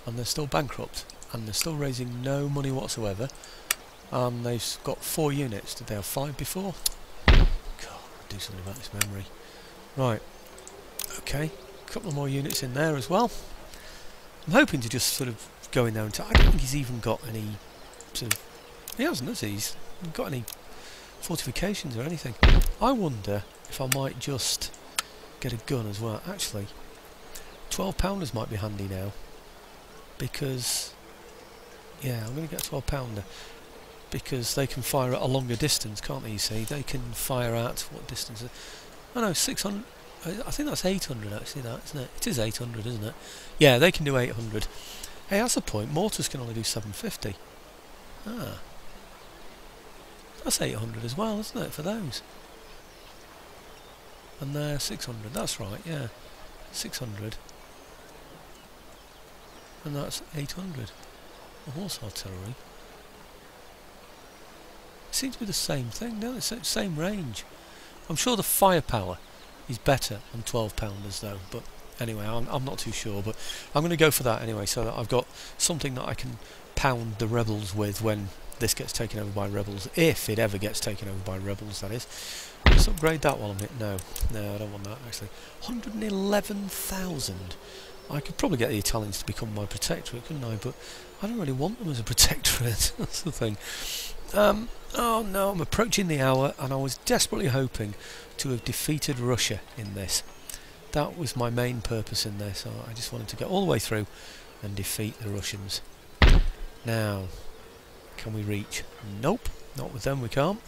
and they're still bankrupt, and they're still raising no money whatsoever, and they've got 4 units. Did they have 5 before? God, do something about this memory. Right, okay, a couple of more units in there as well. I'm hoping to just sort of go in there and I don't think he's even got any sort of... He hasn't, has he? He's got any fortifications or anything. I wonder if I might just get a gun as well. Actually, 12-pounders might be handy now, because yeah, I'm going to get a 12-pounder because they can fire at a longer distance, can't they? You see, they can fire at what distance? Oh no, 600. I think that's 800 actually. That isn't it? It is 800, isn't it? Yeah, they can do 800. Hey, that's the point. Mortars can only do 750. Ah, that's 800 as well, isn't it, for those? And they're 600. That's right. Yeah, 600. And that's 800. The horse artillery. Seems to be the same thing, no? It's the same range. I'm sure the firepower is better on 12-pounders though, but anyway, I'm not too sure, but I'm going to go for that anyway, so that I've got something that I can pound the rebels with when this gets taken over by rebels, if it ever gets taken over by rebels, that is. Let's upgrade that while I'm hit. No, I don't want that actually. 111,000. I could probably get the Italians to become my protectorate, couldn't I? But I don't really want them as a protectorate. That's the thing. Oh no, I'm approaching the hour, and I was desperately hoping to have defeated Russia in this. That was my main purpose in this. So I just wanted to get all the way through and defeat the Russians. Now, can we reach? Nope, not with them we can't.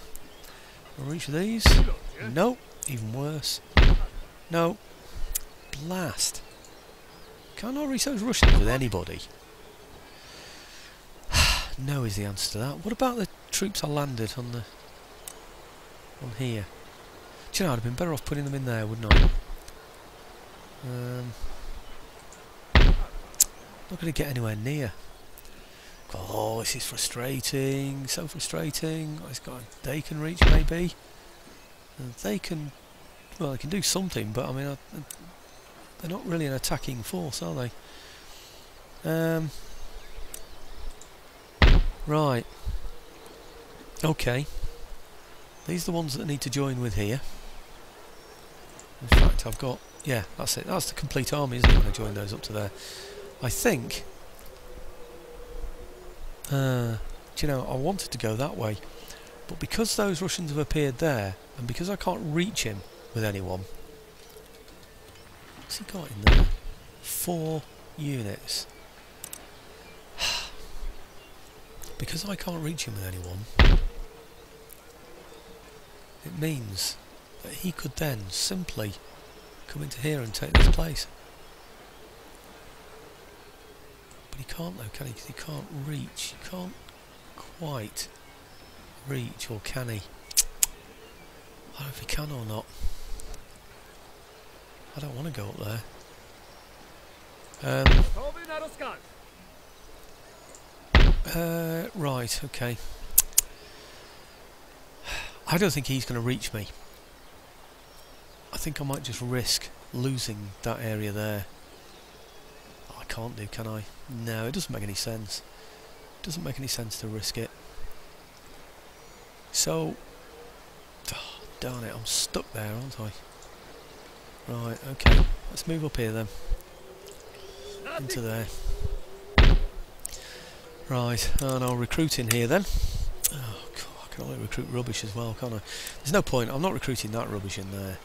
Can we reach these? Nope, even worse. No. Blast. Can't I reach those Russians with anybody? No is the answer to that. What about the troops I landed on here? Do you know, I'd have been better off putting them in there, wouldn't I? Not going to get anywhere near. Oh, this is frustrating. So frustrating. They can reach, maybe. They can... Well, they can do something, but I mean... they're not really an attacking force, are they? Right. Okay. These are the ones that need to join with here. In fact, I've got... Yeah, that's it. That's the complete army, isn't it, when I join those up to there? I think... do you know, I wanted to go that way. But because those Russians have appeared there, and because I can't reach him with anyone... What's he got in there? 4 units. Because I can't reach him with anyone, it means that he could then simply come into here and take this place. But he can't though, can he? Because he can't reach. He can't quite reach, or can he? I don't know if he can or not. I don't want to go up there. Right, okay. I don't think he's going to reach me. I think I might just risk losing that area there. Oh, I can't do, can I? No, it doesn't make any sense. It doesn't make any sense to risk it. So... Oh, darn it, I'm stuck there, aren't I? Right, okay. Let's move up here then. Into there. Right, and I'll recruit in here then. Oh god, I can only recruit rubbish as well, can't I? There's no point, I'm not recruiting that rubbish in there.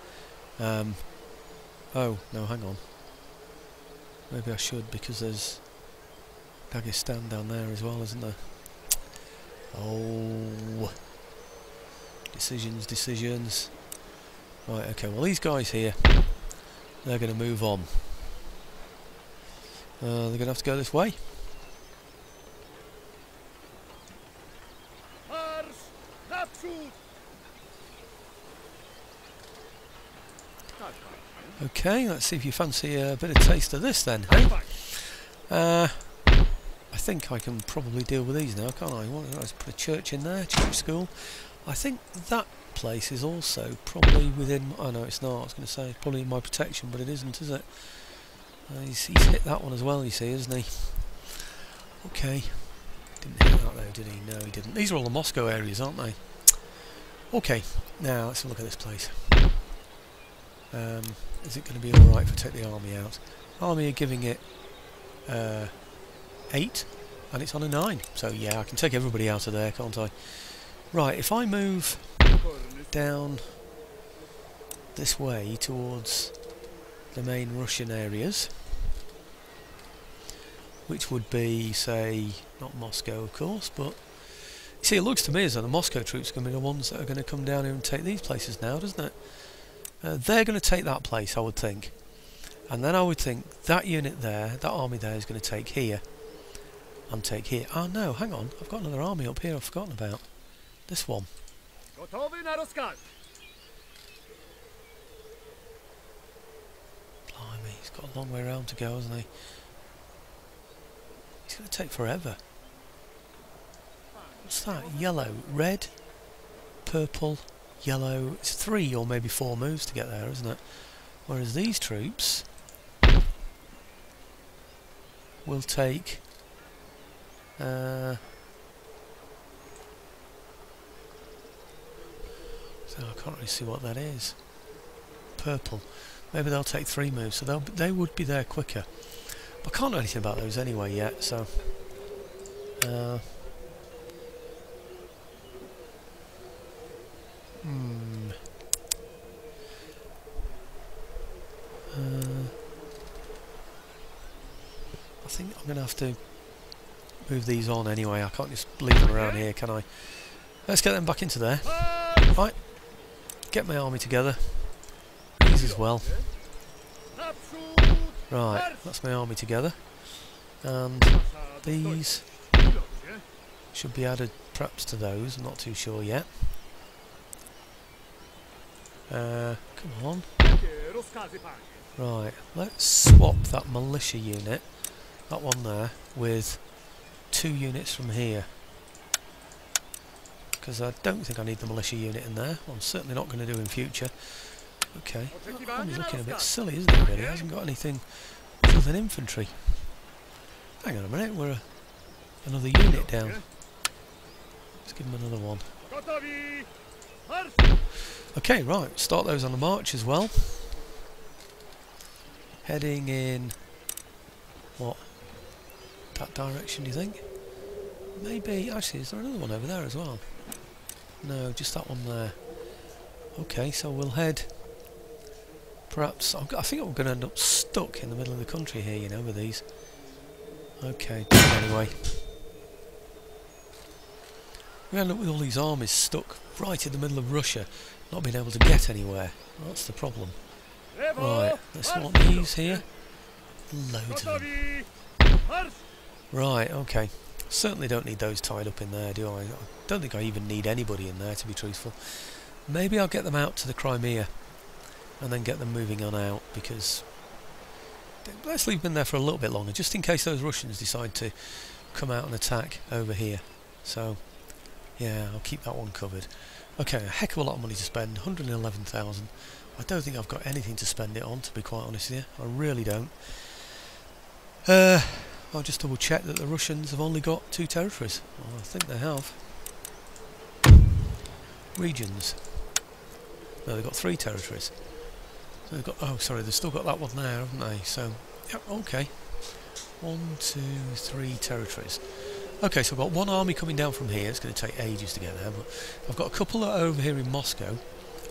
Oh, no, hang on. Maybe I should, because there's Dagestan down there as well, isn't there? Oh. Decisions. Right, okay, well these guys here, they're going to move on. They're going to have to go this way. Okay, let's see if you fancy a bit of taste of this then, hey? I think I can probably deal with these now, can't I? Let's put a church in there, church school. I think that place is also probably within... Oh no, it's not. I was going to say it's probably in my protection, but it isn't, is it? He's hit that one as well, you see, isn't he? Okay. Didn't hit that though, did he? No, he didn't. These are all the Moscow areas, aren't they? Okay, now let's have a look at this place. Is it going to be alright if I take the army out? Army are giving it 8, and it's on a 9. So yeah, I can take everybody out of there, can't I? Right, if I move down this way towards the main Russian areas, which would be, say, not Moscow of course, but you see, it looks to me as though the Moscow troops are going to be the ones that are going to come down here and take these places now, doesn't it? They're going to take that place, I would think, and then I would think that unit there, that army there, is going to take here and take here. Oh no, hang on, I've got another army up here I've forgotten about. This one. Blimey, he's got a long way around to go, hasn't he? It's going to take forever. What's that? Yellow, red, purple, yellow. It's 3 or maybe 4 moves to get there, isn't it? Whereas these troops will take... so I can't really see what that is. Purple. Maybe they'll take 3 moves, so they would be there quicker. I can't know anything about those anyway yet, so... I think I'm going to have to move these on anyway. I can't just leave them around here, can I? Let's get them back into there. Right, get my army together. These as well. Right, that's my army together. And these should be added perhaps to those, I'm not too sure yet. Come on. Right, let's swap that militia unit, that one there, with 2 units from here. Because I don't think I need the militia unit in there. I'm certainly not going to do in future. Okay, that army's looking a bit silly, isn't it, really? It hasn't got anything other than infantry. Hang on a minute, we're another unit down. Let's give them another one. Okay, right, start those on the march as well. Heading in... what? That direction, do you think? Maybe... actually, is there another one over there as well? No, just that one there. Okay, so we'll head... perhaps... I think we're going to end up stuck in the middle of the country here, you know, with these. Okay, anyway. We end up with all these armies stuck right in the middle of Russia, not being able to get anywhere. Well, that's the problem. Right, let's want these here. Loads of them. Right, okay. Certainly don't need those tied up in there, do I? I don't think I even need anybody in there, to be truthful. Maybe I'll get them out to the Crimea and then get them moving on out, because let's leave them there for a little bit longer, just in case those Russians decide to come out and attack over here. So yeah, I'll keep that one covered. Okay, a heck of a lot of money to spend, 111,000. I don't think I've got anything to spend it on, to be quite honest with you. I really don't. I'll just double check that the Russians have only got 2 territories. Well, I think they have. Regions. No, they've got 3 territories. So they've got... oh, sorry, they've still got that one there, haven't they? So, yep, okay. 1, 2, 3 territories. Okay, so I've got one army coming down from here. It's going to take ages to get there, but I've got a couple that are over here in Moscow.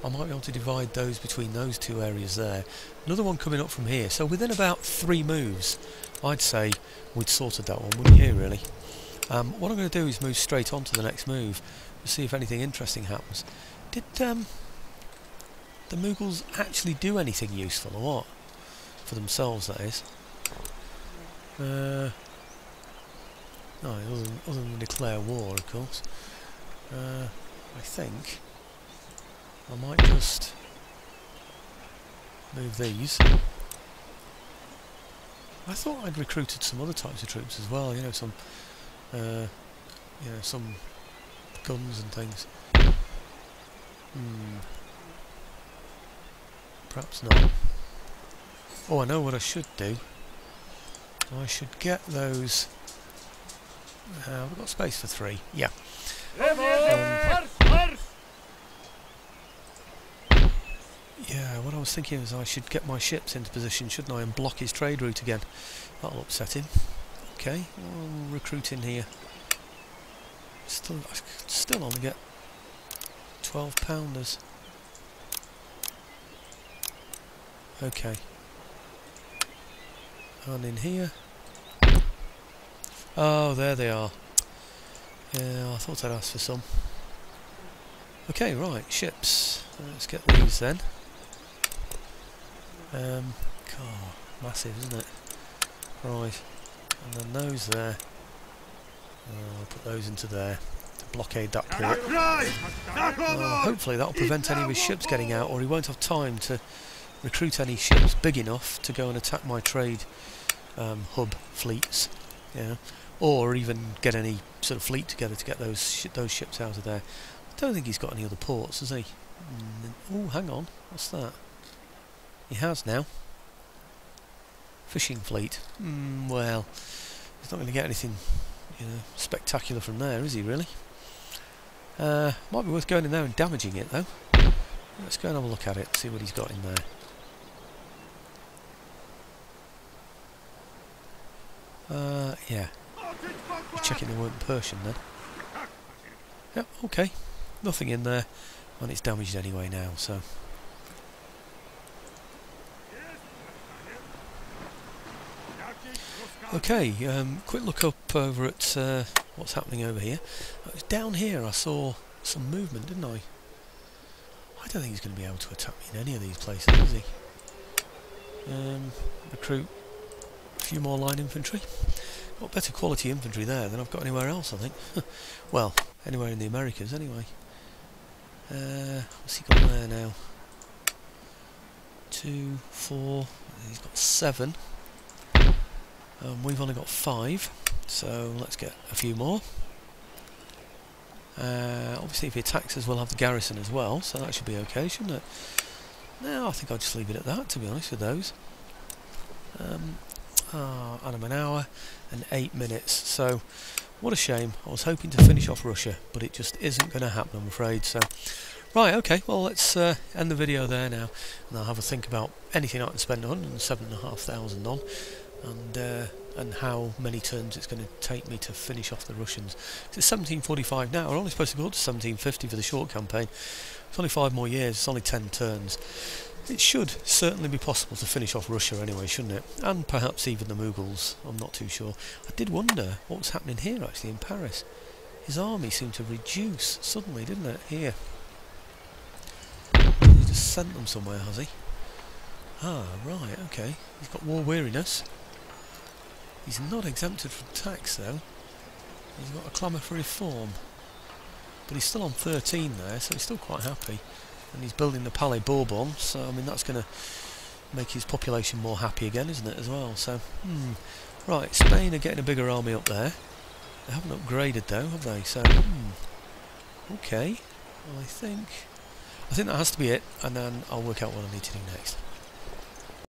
I might be able to divide those between those 2 areas there. Another one coming up from here. So within about 3 moves, I'd say we'd sorted that one, wouldn't you, really? What I'm going to do is move straight on to the next move to see if anything interesting happens. Did the Mughals actually do anything useful, or what? For themselves, that is. No, other than declare war, of course. I think I might just move these I thought I'd recruited some other types of troops as well, you know, some some guns and things. Perhaps not. Oh, I know what I should do. I should get those. We've got space for 3. Yeah. Yeah, what I was thinking is I should get my ships into position, shouldn't I, and block his trade route again. That'll upset him. Okay, I'll recruit in here. I still only get 12 pounders. Okay. And in here. Oh, there they are. Yeah, I thought I'd ask for some. Okay, right, ships. Let's get these then. God, massive, isn't it? Right, and then those there. I'll put those into there to blockade that port. Hopefully that'll prevent any of his ships getting out, or he won't have time to recruit any ships big enough to go and attack my trade hub fleets. Yeah, or even get any sort of fleet together to get those ships out of there. I don't think he's got any other ports, has he? Oh, hang on, what's that? He has now. Fishing fleet. Well, he's not going to get anything, you know, spectacular from there, is he really? Might be worth going in there and damaging it though. Let's go and have a look at it, see what he's got in there. Yeah. Checking they weren't Persian then. Yep, okay. Nothing in there, and it's damaged anyway now, so. Okay, quick look up over at what's happening over here. Down here I saw some movement, didn't I? I don't think he's going to be able to attack me in any of these places, is he? Recruit a few more line infantry. Got better quality infantry there than I've got anywhere else, I think. Well, anywhere in the Americas anyway. What's he got there now? 2, 4, he's got 7. We've only got 5, so let's get a few more. Obviously if he attacks us we'll have the garrison as well, so that should be okay, shouldn't it? No, I think I'll just leave it at that, to be honest with those. And I'm an hour and 8 minutes, so what a shame. I was hoping to finish off Russia, but it just isn't going to happen, I'm afraid. So, right, okay, well let's end the video there now, and I'll have a think about anything I can spend 107,500 on, and how many turns it's going to take me to finish off the Russians. It's 1745 now. We're only supposed to go up to 1750 for the short campaign. It's only 5 more years. It's only 10 turns. It should certainly be possible to finish off Russia anyway, shouldn't it? And perhaps even the Mughals. I'm not too sure. I did wonder what was happening here actually in Paris. His army seemed to reduce suddenly, didn't it? Here. He just sent them somewhere, has he? Ah, right, okay. He's got war weariness. He's not exempted from tax though. He's got a clamour for reform. But he's still on 13 there, so he's still quite happy. And he's building the Palais Bourbon, so I mean that's going to make his population more happy again, isn't it, as well? So, right, Spain are getting a bigger army up there. They haven't upgraded though, have they? So, okay. I think that has to be it, and then I'll work out what I need to do next.